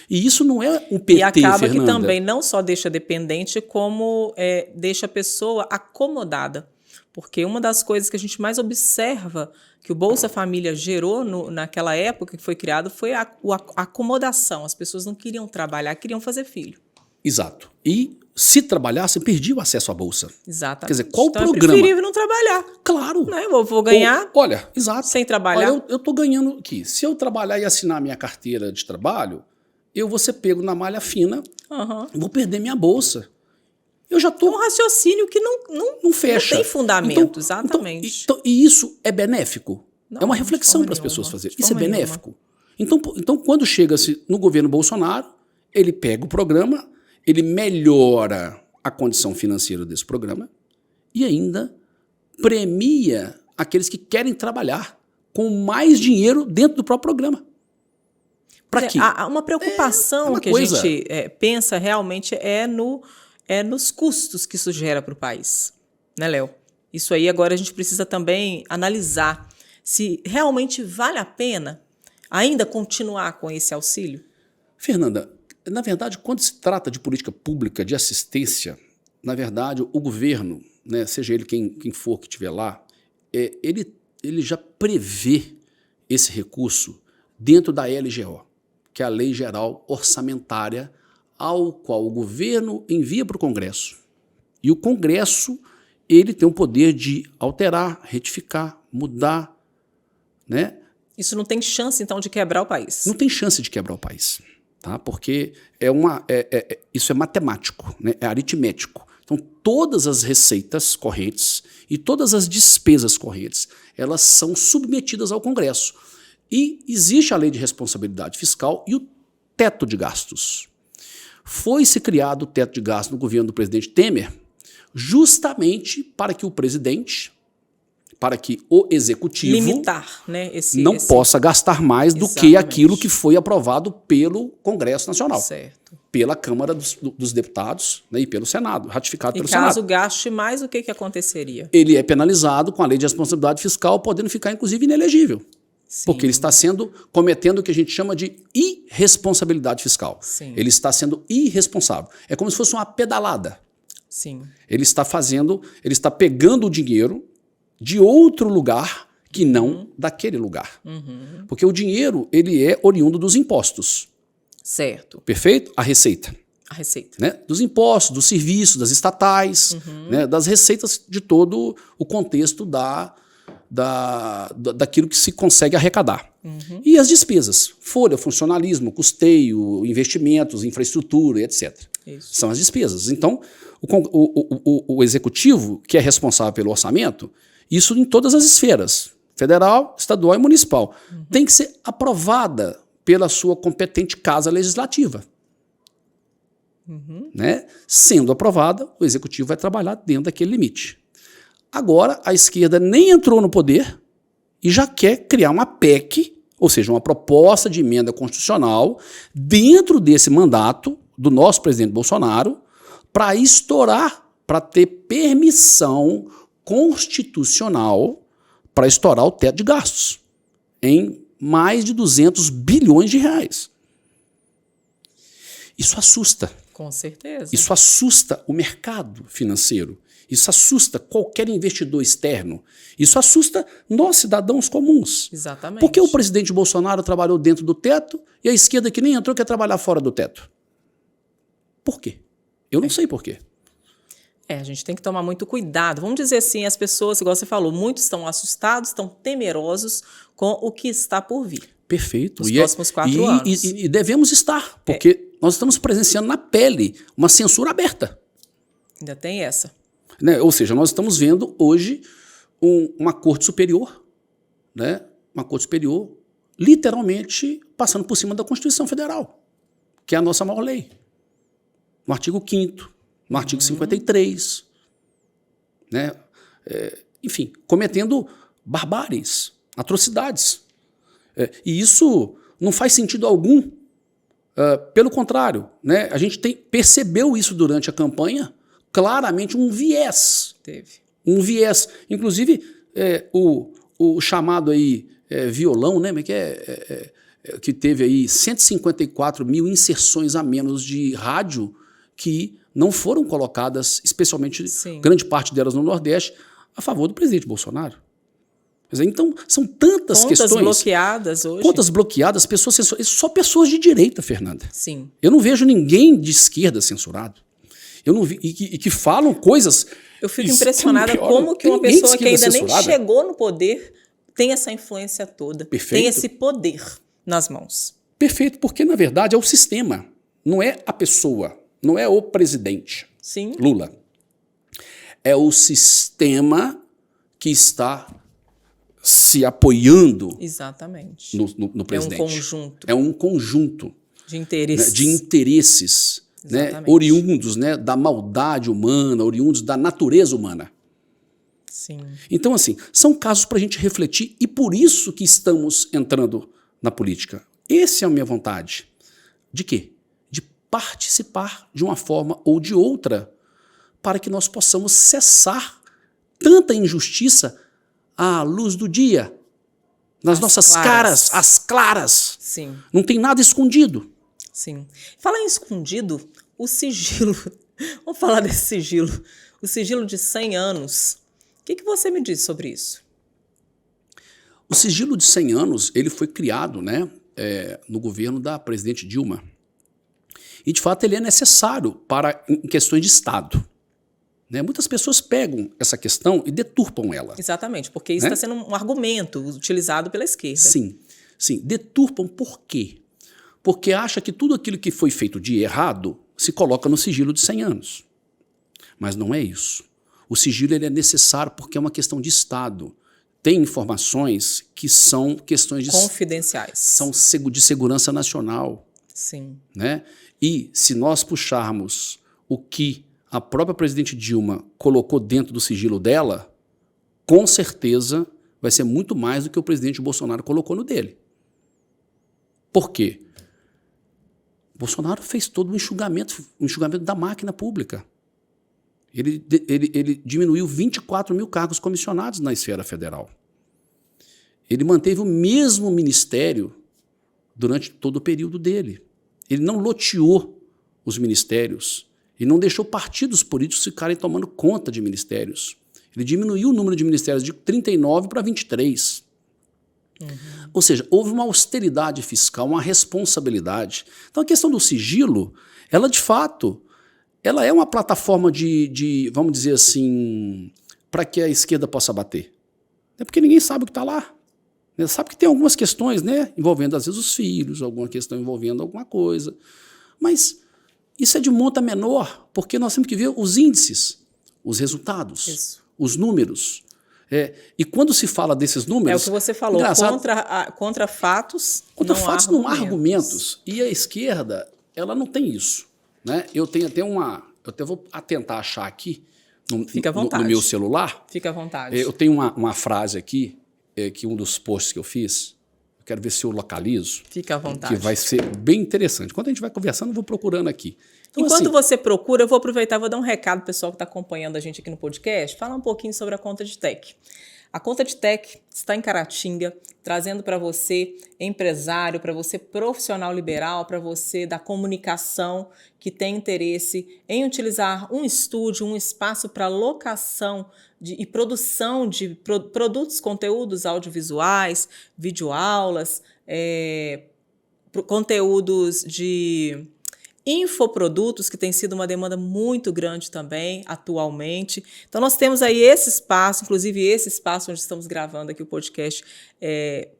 E isso não é um PT, e acaba Fernanda. Que também não só deixa dependente, como deixa a pessoa acomodada. Porque uma das coisas que a gente mais observa que o Bolsa Família gerou naquela época que foi criado foi a acomodação. As pessoas não queriam trabalhar, queriam fazer filho. Exato. E se trabalhasse, perdia o acesso à Bolsa. Exatamente. Quer dizer, qual então, o programa? É preferível não trabalhar. Claro. Né? Vou ganhar exato. Sem trabalhar. Olha, eu estou ganhando aqui. Se eu trabalhar e assinar minha carteira de trabalho, eu vou ser pego na malha fina, vou perder minha Bolsa. Eu já tô... É um raciocínio que não fecha. Não tem fundamento, exatamente. E isso é benéfico? Não, é uma reflexão para as pessoas fazerem. Isso é benéfico? Então, quando chega-se no governo Bolsonaro, ele pega o programa, ele melhora a condição financeira desse programa e ainda premia aqueles que querem trabalhar com mais dinheiro dentro do próprio programa. Para quê? Uma preocupação que a gente pensa realmente nos custos que isso gera para o país, né, Léo? Isso aí agora a gente precisa também analisar se realmente vale a pena ainda continuar com esse auxílio. Fernanda, na verdade, quando se trata de política pública de assistência, na verdade, o governo, né, seja ele quem for que estiver lá, ele já prevê esse recurso dentro da LGO, que é a Lei Geral Orçamentária, ao qual o governo envia para o Congresso. E o Congresso, ele tem o poder de alterar, retificar, mudar, né? Isso não tem chance, então, de quebrar o país? Não tem chance de quebrar o país, tá? Porque isso é matemático, né? É aritmético. Então, todas as receitas correntes e todas as despesas correntes, elas são submetidas ao Congresso. E existe a Lei de Responsabilidade Fiscal e o teto de gastos. Foi-se criado o teto de gastos no governo do presidente Temer justamente para que o presidente, para que o executivo limitar, né, não possa gastar mais do que aquilo que foi aprovado pelo Congresso Nacional, certo, pela Câmara dos Deputados, né, e pelo Senado, ratificado pelo Senado. E caso gaste mais, o que aconteceria? Ele é penalizado com a Lei de Responsabilidade Fiscal, podendo ficar, inclusive, inelegível. Sim. Porque ele está cometendo o que a gente chama de irresponsabilidade fiscal. Sim. Ele está sendo irresponsável. É como se fosse uma pedalada. Sim. Ele está pegando o dinheiro de outro lugar que não daquele lugar. Porque o dinheiro, ele é oriundo dos impostos. Certo. Perfeito? A receita. A receita. Né? Dos impostos, dos serviços, das estatais, né? Das receitas de todo o contexto daquilo que se consegue arrecadar. E as despesas, folha, funcionalismo, custeio, investimentos, infraestrutura, etc. Isso. São as despesas. Então, o executivo, que é responsável pelo orçamento, isso em todas as esferas, federal, estadual e municipal, tem que ser aprovada pela sua competente casa legislativa. Né? Sendo aprovada, o executivo vai trabalhar dentro daquele limite. Agora, a esquerda nem entrou no poder e já quer criar uma PEC, ou seja, uma proposta de emenda constitucional, dentro desse mandato do nosso presidente Bolsonaro, para estourar, para ter permissão constitucional para estourar o teto de gastos em mais de 200 bilhões de reais. Isso assusta. Com certeza. Isso assusta o mercado financeiro. Isso assusta qualquer investidor externo. Isso assusta nós, cidadãos comuns. Exatamente. Por que o presidente Bolsonaro trabalhou dentro do teto e a esquerda que nem entrou quer trabalhar fora do teto? Por quê? Eu não sei por quê. A gente tem que tomar muito cuidado. Vamos dizer assim, as pessoas, igual você falou, muitos estão assustados, estão temerosos com o que está por vir. Perfeito. Nos próximos 4 anos. E devemos estar, porque nós estamos presenciando na pele uma censura aberta. Ainda tem essa. Né? Ou seja, nós estamos vendo hoje uma corte superior, né? Uma corte superior literalmente passando por cima da Constituição Federal, que é a nossa maior lei. No artigo 5º, no artigo 53, né? Enfim, cometendo barbáries, atrocidades. E isso não faz sentido algum. Pelo contrário, né? A gente percebeu isso durante a campanha, claramente um viés. Teve. Um viés. Inclusive, o chamado aí violão, né? Que teve aí 154 mil inserções a menos de rádio que não foram colocadas, especialmente grande parte delas no Nordeste, a favor do presidente Bolsonaro. Então, são tantas questões. Contas bloqueadas hoje. Contas bloqueadas, pessoas censuradas. Só pessoas de direita, Fernanda. Sim. Eu não vejo ninguém de esquerda censurado. Eu não vi, e que falam coisas. Eu fico impressionada como que uma pessoa que ainda nem chegou no poder tem essa influência toda. Perfeito. Tem esse poder nas mãos. Perfeito, porque na verdade é o sistema, não é a pessoa, não é o presidente. Sim. Lula. É o sistema que está se apoiando. Exatamente. No presidente. É um conjunto. É um conjunto de interesses. De interesses, né, oriundos, né, da maldade humana, oriundos da natureza humana. Sim. Então, assim, são casos para a gente refletir e por isso que estamos entrando na política. Essa é a minha vontade. De quê? De participar de uma forma ou de outra para que nós possamos cessar tanta injustiça à luz do dia, nas nossas caras, às claras. Sim. Não tem nada escondido. Sim. Falar em escondido, o sigilo. Vamos falar desse sigilo. O sigilo de 100 anos. O que você me diz sobre isso? O sigilo de 100 anos ele foi criado, né, no governo da presidente Dilma. E, de fato, ele é necessário para em questões de Estado. Né? Muitas pessoas pegam essa questão e deturpam ela. Exatamente, porque isso está sendo um argumento utilizado pela esquerda. Sim, sim. Deturpam por quê? Porque acha que tudo aquilo que foi feito de errado se coloca no sigilo de 100 anos. Mas não é isso. O sigilo ele é necessário porque é uma questão de Estado. Tem informações que são questões confidenciais. São de segurança nacional. Sim. Né? E se nós puxarmos o que a própria presidente Dilma colocou dentro do sigilo dela, com certeza vai ser muito mais do que o presidente Bolsonaro colocou no dele. Por quê? Bolsonaro fez todo um enxugamento da máquina pública. Ele diminuiu 24 mil cargos comissionados na esfera federal. Ele manteve o mesmo ministério durante todo o período dele. Ele não loteou os ministérios. Ele não deixou partidos políticos ficarem tomando conta de ministérios. Ele diminuiu o número de ministérios de 39 para 23. Ou seja, houve uma austeridade fiscal, uma responsabilidade. Então a questão do sigilo, ela de fato, ela é uma plataforma de vamos dizer assim, para que a esquerda possa bater. É porque ninguém sabe o que está lá. Sabe que tem algumas questões, né, envolvendo às vezes os filhos, alguma questão envolvendo alguma coisa. Mas isso é de monta menor, porque nós temos que ver os índices, os resultados, os números. E quando se fala desses números... É o que você falou, contra fatos, contra fatos não há argumentos. E a esquerda, ela não tem isso. Né? Eu tenho até eu até vou tentar achar aqui, no meu celular. Fica à vontade. Eu tenho uma frase aqui, que um dos posts que eu fiz, Eu quero ver se eu localizo. Fica à vontade. Que vai ser bem interessante. Quando a gente vai conversando, eu vou procurando aqui. Então, Enquanto assim, você procura, eu vou aproveitar e vou dar um recado pro pessoal que está acompanhando a gente aqui no podcast, falar um pouquinho sobre a Conta de Tech. A Conta de Tech está em Caratinga, trazendo para você, empresário, para você profissional liberal, para você da comunicação que tem interesse em utilizar um estúdio, um espaço para locação e produção de produtos, conteúdos audiovisuais, videoaulas, conteúdos de infoprodutos, que tem sido uma demanda muito grande também atualmente. Então, nós temos aí esse espaço, inclusive esse espaço onde estamos gravando aqui o podcast,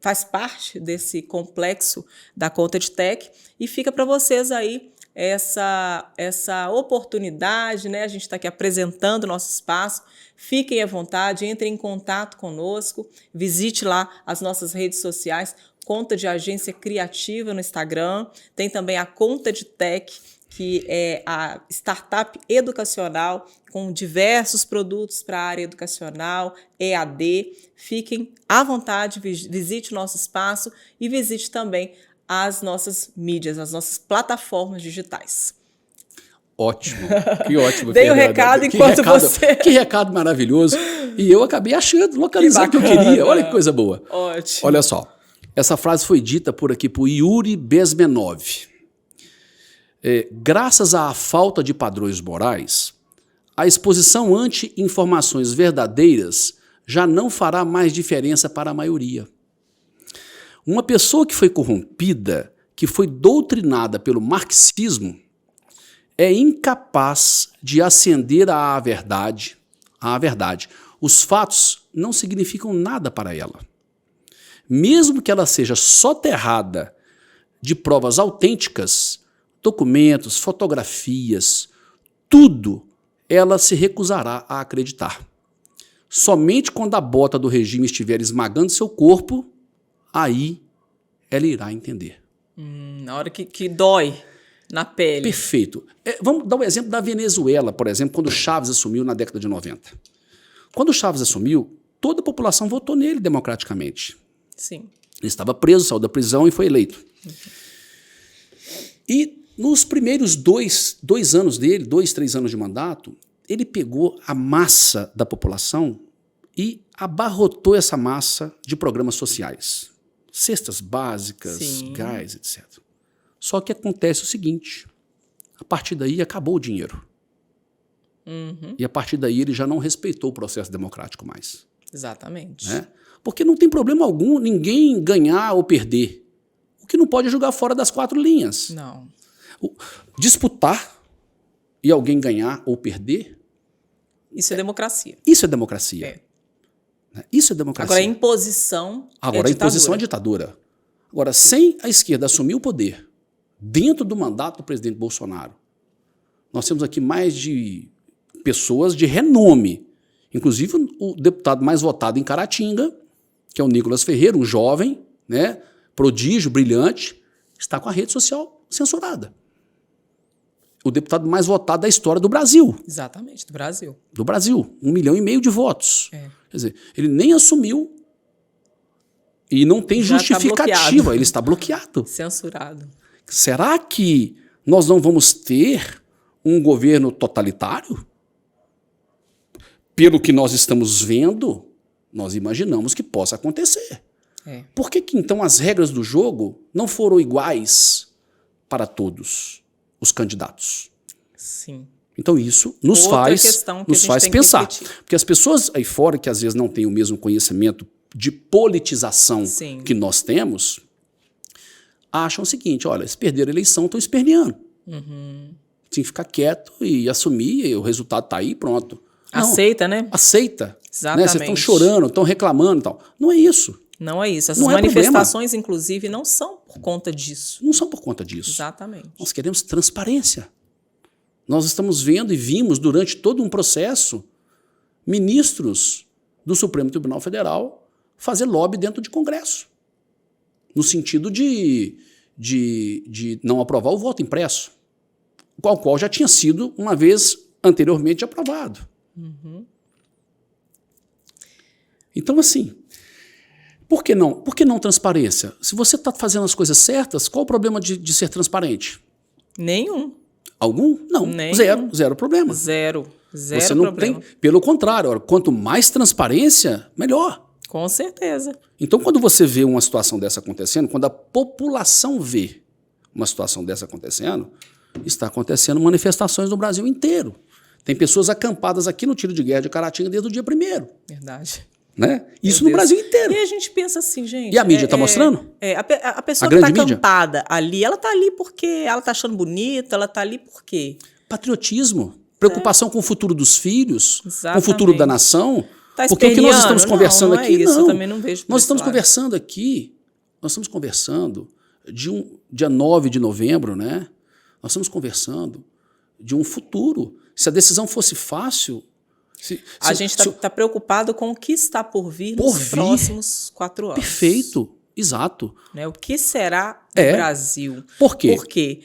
faz parte desse complexo da Conta de Tech e fica para vocês aí essa oportunidade, né? A gente está aqui apresentando o nosso espaço. Fiquem à vontade, entrem em contato conosco, visite lá as nossas redes sociais, Conta de Agência Criativa no Instagram, tem também a Conta de Tech, que é a startup educacional com diversos produtos para a área educacional, EAD. Fiquem à vontade, visite o nosso espaço e visite também as nossas mídias, as nossas plataformas digitais. Ótimo, que ótimo. Dei o recado enquanto você... Que recado maravilhoso. E eu acabei achando, localizando o que eu queria. Olha que coisa boa. Ótimo. Olha só, essa frase foi dita por Yuri Bezmenov. Graças à falta de padrões morais, a exposição ante informações verdadeiras já não fará mais diferença para a maioria. Uma pessoa que foi corrompida, que foi doutrinada pelo marxismo, é incapaz de ascender à verdade. Os fatos não significam nada para ela. Mesmo que ela seja soterrada de provas autênticas, documentos, fotografias, tudo, ela se recusará a acreditar. Somente quando a bota do regime estiver esmagando seu corpo, aí ela irá entender. Na hora que dói na pele. Perfeito. Vamos dar um exemplo da Venezuela, por exemplo, quando Chávez assumiu na década de 90. Quando Chávez assumiu, toda a população votou nele democraticamente. Sim. Ele estava preso, saiu da prisão e foi eleito. E nos primeiros 3 anos de mandato, ele pegou a massa da população e abarrotou essa massa de programas sociais. Cestas básicas, Sim. gás, etc. Só que acontece o seguinte, a partir daí acabou o dinheiro. Uhum. E a partir daí ele já não respeitou o processo democrático mais. Exatamente. Né? Porque não tem problema algum ninguém ganhar ou perder. O que não pode é jogar fora das 4 linhas. Não. Disputar e alguém ganhar ou perder. Isso é democracia. Isso é democracia. Isso é democracia. Agora, a imposição Agora, a imposição é ditadura. Agora, sem a esquerda assumir o poder dentro do mandato do presidente Bolsonaro, nós temos aqui mais de pessoas de renome. Inclusive, o deputado mais votado em Caratinga, que é o Nicolas Ferreira, um jovem, né, prodígio, brilhante, está com a rede social censurada. O deputado mais votado da história do Brasil. Exatamente, do Brasil. Do Brasil, 1,5 milhão de votos. É. Quer dizer, ele nem assumiu e não tem Já justificativa, tá ele está bloqueado. Censurado. Será que nós não vamos ter um governo totalitário? Pelo que nós estamos vendo, nós imaginamos que possa acontecer. Por que então as regras do jogo não foram iguais para todos os candidatos? Sim. Então isso nos faz pensar. Porque as pessoas aí fora que às vezes não têm o mesmo conhecimento de politização Sim. que nós temos, acham o seguinte, olha, se perderam a eleição, estão esperneando. Uhum. Tem que ficar quieto e assumir, e o resultado está aí e pronto. Não, aceita, né? Aceita. Exatamente. Né? Vocês estão chorando, estão reclamando e tal. Não é isso. Não é isso. Essas Não é manifestações, problema. inclusive, não são por conta disso. Não são por conta disso. Exatamente. Nós queremos transparência. Nós estamos vendo e vimos durante todo um processo ministros do Supremo Tribunal Federal fazer lobby dentro de Congresso, no sentido de não aprovar o voto impresso, o qual já tinha sido, uma vez anteriormente, aprovado. Uhum. Então, assim, Por que não? Por que não transparência? Se você está fazendo as coisas certas, qual o problema de ser transparente? Nenhum. Algum? Não. Nenhum. Zero problema. Zero Você não problema. tem. Pelo contrário, olha, quanto mais transparência, melhor. Com certeza. Então, quando você vê uma situação dessa acontecendo, quando a população vê uma situação dessa acontecendo, está acontecendo manifestações no Brasil inteiro. Tem pessoas acampadas aqui no tiro de guerra de Caratinga desde o dia 1º. Verdade. Né? Isso Meu no Deus. Brasil inteiro. E a gente pensa assim, gente... E a mídia está mostrando? A pessoa A que está grande mídia? acampada ali, ela está ali porque ela está achando bonito, ela está ali por quê? Patriotismo, preocupação com o futuro dos filhos, com o Exatamente. futuro da nação. Tá Porque o que nós estamos esperneando? conversando Não, não é aqui, isso, não. eu também não vejo por Nós esse estamos lado. conversando aqui, nós estamos conversando de dia 9 de novembro, né? Nós estamos conversando de um futuro. Se a decisão fosse fácil... A gente está preocupado com o que está por vir nos próximos 4 anos. Perfeito, exato. Né? O que será do Brasil? Por quê? Por quê?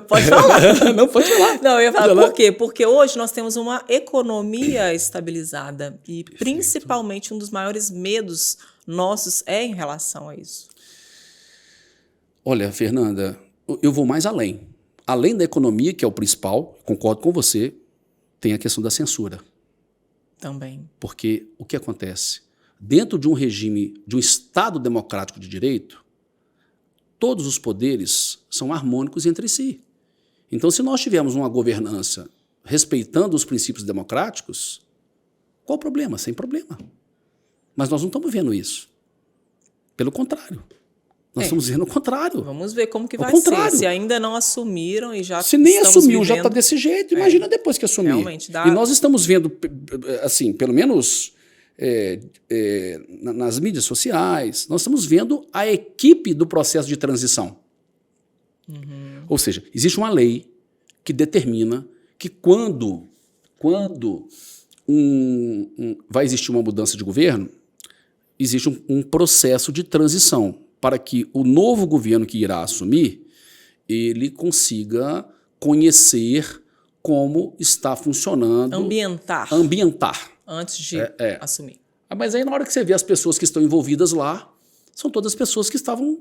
Pode falar. Não, pode falar. Não, eu ia falar por quê? Porque hoje nós temos uma economia estabilizada e principalmente um dos maiores medos nossos é em relação a isso. Olha, Fernanda, eu vou mais além. Além da economia, que é o principal, concordo com você, tem a questão da censura. Também. Porque o que acontece? Dentro de um regime, de um Estado democrático de direito, todos os poderes são harmônicos entre si. Então, se nós tivermos uma governança respeitando os princípios democráticos, qual o problema? Sem problema. Mas nós não estamos vendo isso. Pelo contrário. Nós estamos vendo o contrário. Vamos ver como que vai contrário. ser. Se ainda não assumiram e já Se nem assumiu, vivendo... já está desse jeito, imagina depois que assumir. Realmente dá... E nós estamos vendo, assim, pelo menos nas mídias sociais, nós estamos vendo a equipe do processo de transição. Uhum. Ou seja, existe uma lei que determina que quando vai existir uma mudança de governo, existe um processo de transição para que o novo governo que irá assumir, ele consiga conhecer como está funcionando. Ambientar. Antes de assumir. Mas aí na hora que você vê as pessoas que estão envolvidas lá, são todas pessoas que estavam...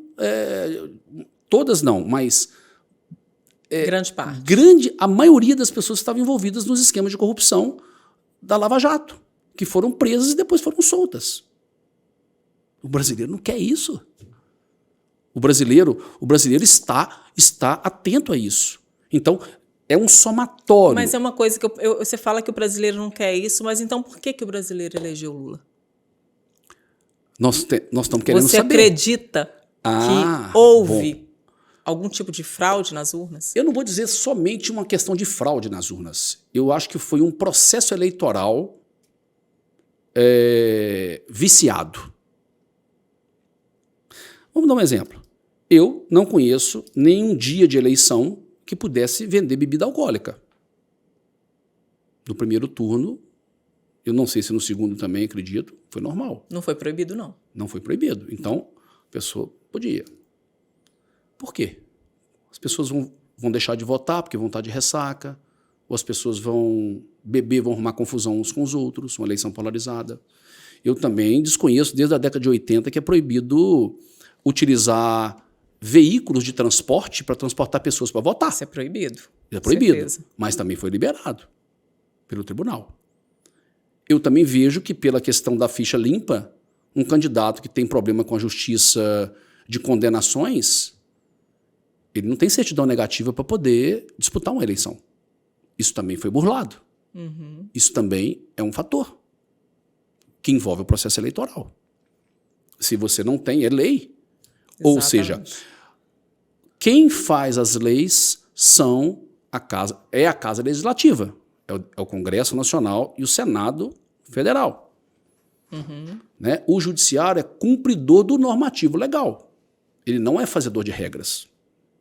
todas não, mas... grande parte. A maioria das pessoas estavam envolvidas nos esquemas de corrupção da Lava Jato, que foram presas e depois foram soltas. O brasileiro não quer isso. O brasileiro está atento a isso. Então, é um somatório. Mas é uma coisa que você fala que o brasileiro não quer isso, mas então por que o brasileiro elegeu Lula? Nós estamos querendo você saber. Você acredita que houve algum tipo de fraude nas urnas? Eu não vou dizer somente uma questão de fraude nas urnas. Eu acho que foi um processo eleitoral viciado. Vamos dar um exemplo. Eu não conheço nenhum dia de eleição que pudesse vender bebida alcoólica. No primeiro turno, eu não sei se no segundo também, acredito, foi normal. Não foi proibido, não. Não foi proibido. Então, a pessoa podia. Por quê? As pessoas vão deixar de votar porque vão estar de ressaca, ou as pessoas vão beber, vão arrumar confusão uns com os outros, uma eleição polarizada. Eu também desconheço, desde a década de 80, que é proibido utilizar veículos de transporte para transportar pessoas para votar. Isso é proibido. É proibido, mas também foi liberado pelo tribunal. Eu também vejo que, pela questão da ficha limpa, um candidato que tem problema com a justiça de condenações, ele não tem certidão negativa para poder disputar uma eleição. Isso também foi burlado. Uhum. Isso também é um fator que envolve o processo eleitoral. Se você não tem, é lei. Exatamente. Ou seja, quem faz as leis é a Casa Legislativa. É o Congresso Nacional e o Senado Federal. Uhum. Né? O Judiciário é cumpridor do normativo legal. Ele não é fazedor de regras.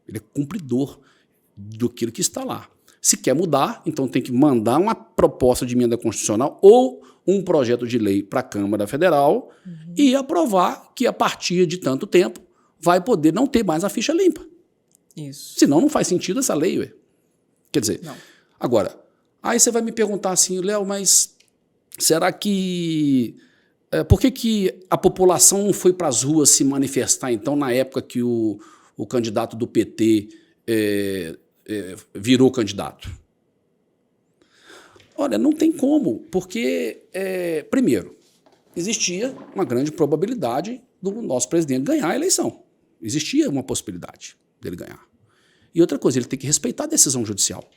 Ele é cumpridor daquilo que está lá. Se quer mudar, então tem que mandar uma proposta de emenda constitucional ou um projeto de lei para a Câmara Federal e aprovar que, a partir de tanto tempo, vai poder não ter mais a ficha limpa. Isso. Senão não faz sentido essa lei. Ué. Quer dizer, não. Agora, aí você vai me perguntar assim, Léo, mas será que Por que a população não foi para as ruas se manifestar, então, na época que o candidato do PT virou candidato? Olha, não tem como, porque, primeiro, existia uma grande probabilidade do nosso presidente ganhar a eleição. Existia uma possibilidade dele ganhar. E outra coisa, ele tem que respeitar a decisão judicial.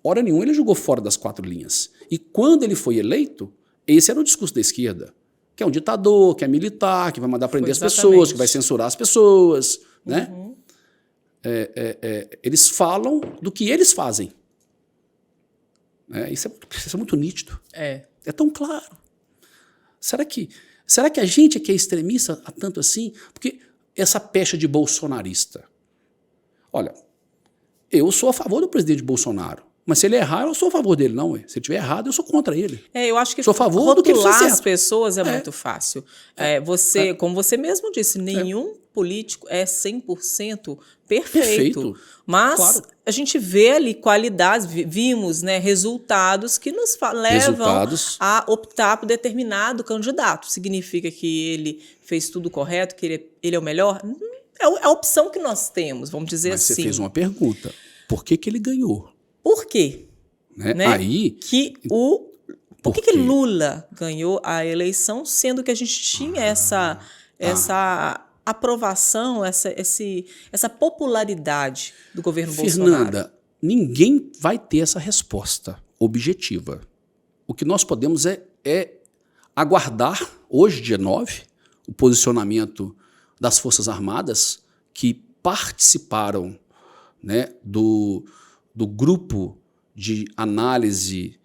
Hora nenhuma ele jogou fora das 4 linhas. E quando ele foi eleito, esse era o discurso da esquerda, que é um ditador, que é militar, que vai mandar prender as pessoas, que vai censurar as pessoas. Né? Eles falam do que eles fazem. Isso é muito nítido. É tão claro. Será que a gente é que é extremista há tanto assim? Porque essa pecha de bolsonarista. Olha, eu sou a favor do presidente Bolsonaro. Mas se ele errar, eu sou a favor dele, não. Se ele estiver errado, eu sou contra ele. Eu acho que sou a favor do que ele fez certo. As pessoas é muito fácil. Como você mesmo disse, nenhum político é 100% perfeito. Mas claro, a gente vê ali qualidades, vimos, né, resultados que nos levam a optar por determinado candidato. Significa que ele fez tudo correto, que ele é o melhor? É a opção que nós temos, vamos dizer Mas assim. Você fez uma pergunta. Por que ele ganhou? Por quê? Né? Aí, por que Lula ganhou a eleição, sendo que a gente tinha essa aprovação, essa popularidade do governo Bolsonaro? Fernanda, ninguém vai ter essa resposta objetiva. O que nós podemos é aguardar, hoje, dia 9, o posicionamento das Forças Armadas que participaram, né, do grupo de análise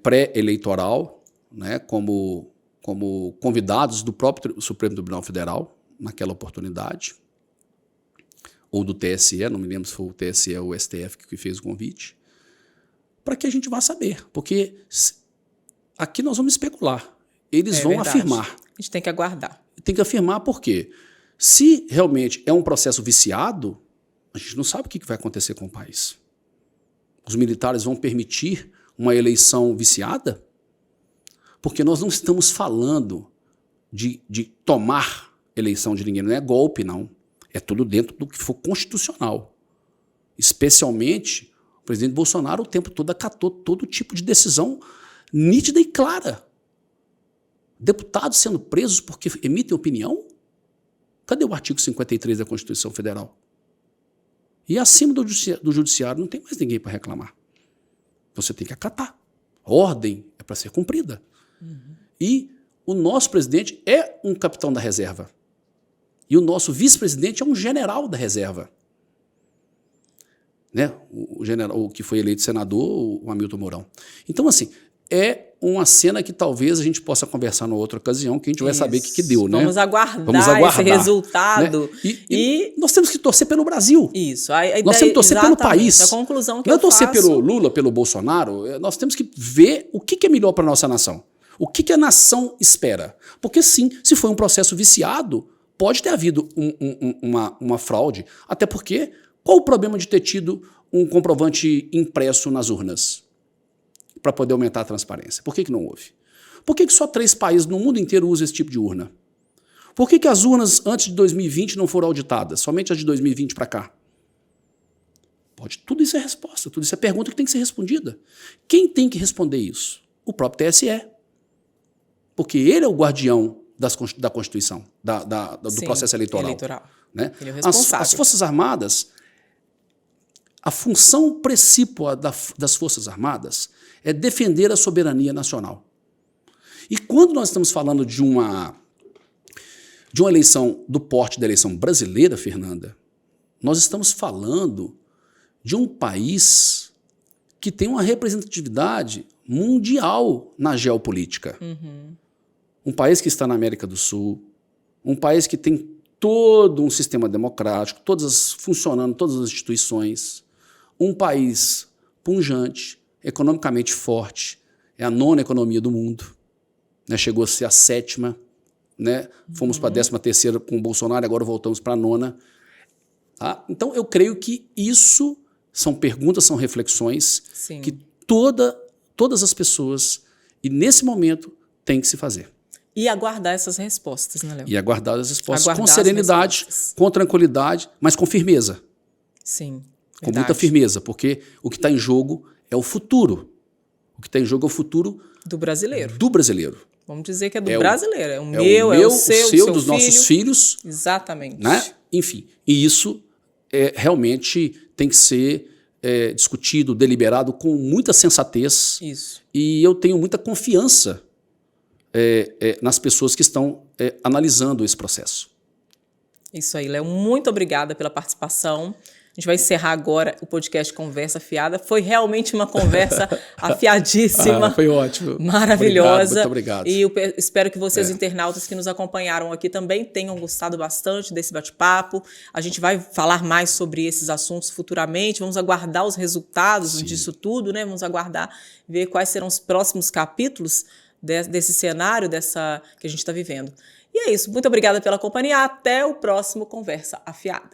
pré-eleitoral, né, como convidados do próprio Supremo Tribunal Federal, naquela oportunidade, ou do TSE, não me lembro se foi o TSE ou o STF que fez o convite, para que a gente vá saber, porque aqui nós vamos especular, eles vão afirmar. A gente tem que aguardar. Tem que afirmar porque, se realmente é um processo viciado, a gente não sabe o que vai acontecer com o país. Os militares vão permitir uma eleição viciada? Porque nós não estamos falando de tomar eleição de ninguém, não é golpe, não. É tudo dentro do que for constitucional. Especialmente, o presidente Bolsonaro o tempo todo acatou todo tipo de decisão nítida e clara. Deputados sendo presos porque emitem opinião? Cadê o artigo 53 da Constituição Federal? E acima do judiciário não tem mais ninguém para reclamar. Você tem que acatar. A ordem é para ser cumprida. E o nosso presidente é um capitão da reserva. E o nosso vice-presidente é um general da reserva. Né? O que foi eleito senador, o Hamilton Mourão. Então, assim, é uma cena que talvez a gente possa conversar numa outra ocasião, que a gente vai saber o que deu. Vamos aguardar esse resultado. Né? E nós temos que torcer pelo Brasil. Isso. Nós temos que torcer pelo país. A conclusão que não é torcer pelo Lula, pelo Bolsonaro. Nós temos que ver o que é melhor para a nossa nação. O que a nação espera. Porque sim, se foi um processo viciado, pode ter havido uma fraude. Até porque, qual o problema de ter tido um comprovante impresso nas urnas? Para poder aumentar a transparência. Por que não houve? Por que só 3 países no mundo inteiro usam esse tipo de urna? Por que as urnas antes de 2020 não foram auditadas? Somente as de 2020 para cá? Tudo isso é resposta, tudo isso é pergunta que tem que ser respondida. Quem tem que responder isso? O próprio TSE. Porque ele é o guardião da Constituição, do processo eleitoral. Né? Ele é o responsável. As Forças Armadas, a função principal das Forças Armadas é defender a soberania nacional. E quando nós estamos falando de uma eleição do porte da eleição brasileira, Fernanda, nós estamos falando de um país que tem uma representatividade mundial na geopolítica. Um país que está na América do Sul, um país que tem todo um sistema democrático, funcionando todas as instituições, um país pujante, economicamente forte, é a 9ª economia do mundo, né? Chegou a ser a 7ª, né? Fomos para a 13ª com o Bolsonaro, agora voltamos para a 9ª. Tá? Então, eu creio que isso são perguntas, são reflexões que todas as pessoas, e nesse momento, têm que se fazer. E aguardar essas respostas, né, Léo? E aguardar as respostas Aguardar com as serenidade, respostas. com tranquilidade, mas com firmeza. Sim, Com muita verdade. firmeza, porque o que está em jogo é o futuro. O que está em jogo é o futuro Do brasileiro. do brasileiro. Vamos dizer que é do É o- brasileiro. É o É meu, o é meu, o seu, dos nossos filhos, Exatamente. né? Enfim, e isso realmente tem que ser discutido, deliberado com muita sensatez. Isso. E eu tenho muita confiança nas pessoas que estão analisando esse processo. Isso aí, Léo. Muito obrigada pela participação. A gente vai encerrar agora o podcast Conversa Afiada. Foi realmente uma conversa afiadíssima. Foi ótimo. Maravilhosa. Muito obrigado. E eu espero que vocês, internautas que nos acompanharam aqui, também tenham gostado bastante desse bate-papo. A gente vai falar mais sobre esses assuntos futuramente. Vamos aguardar os resultados disso tudo, né? Vamos aguardar, ver quais serão os próximos capítulos desse cenário que a gente está vivendo. E é isso. Muito obrigada pela companhia. Até o próximo Conversa Afiada.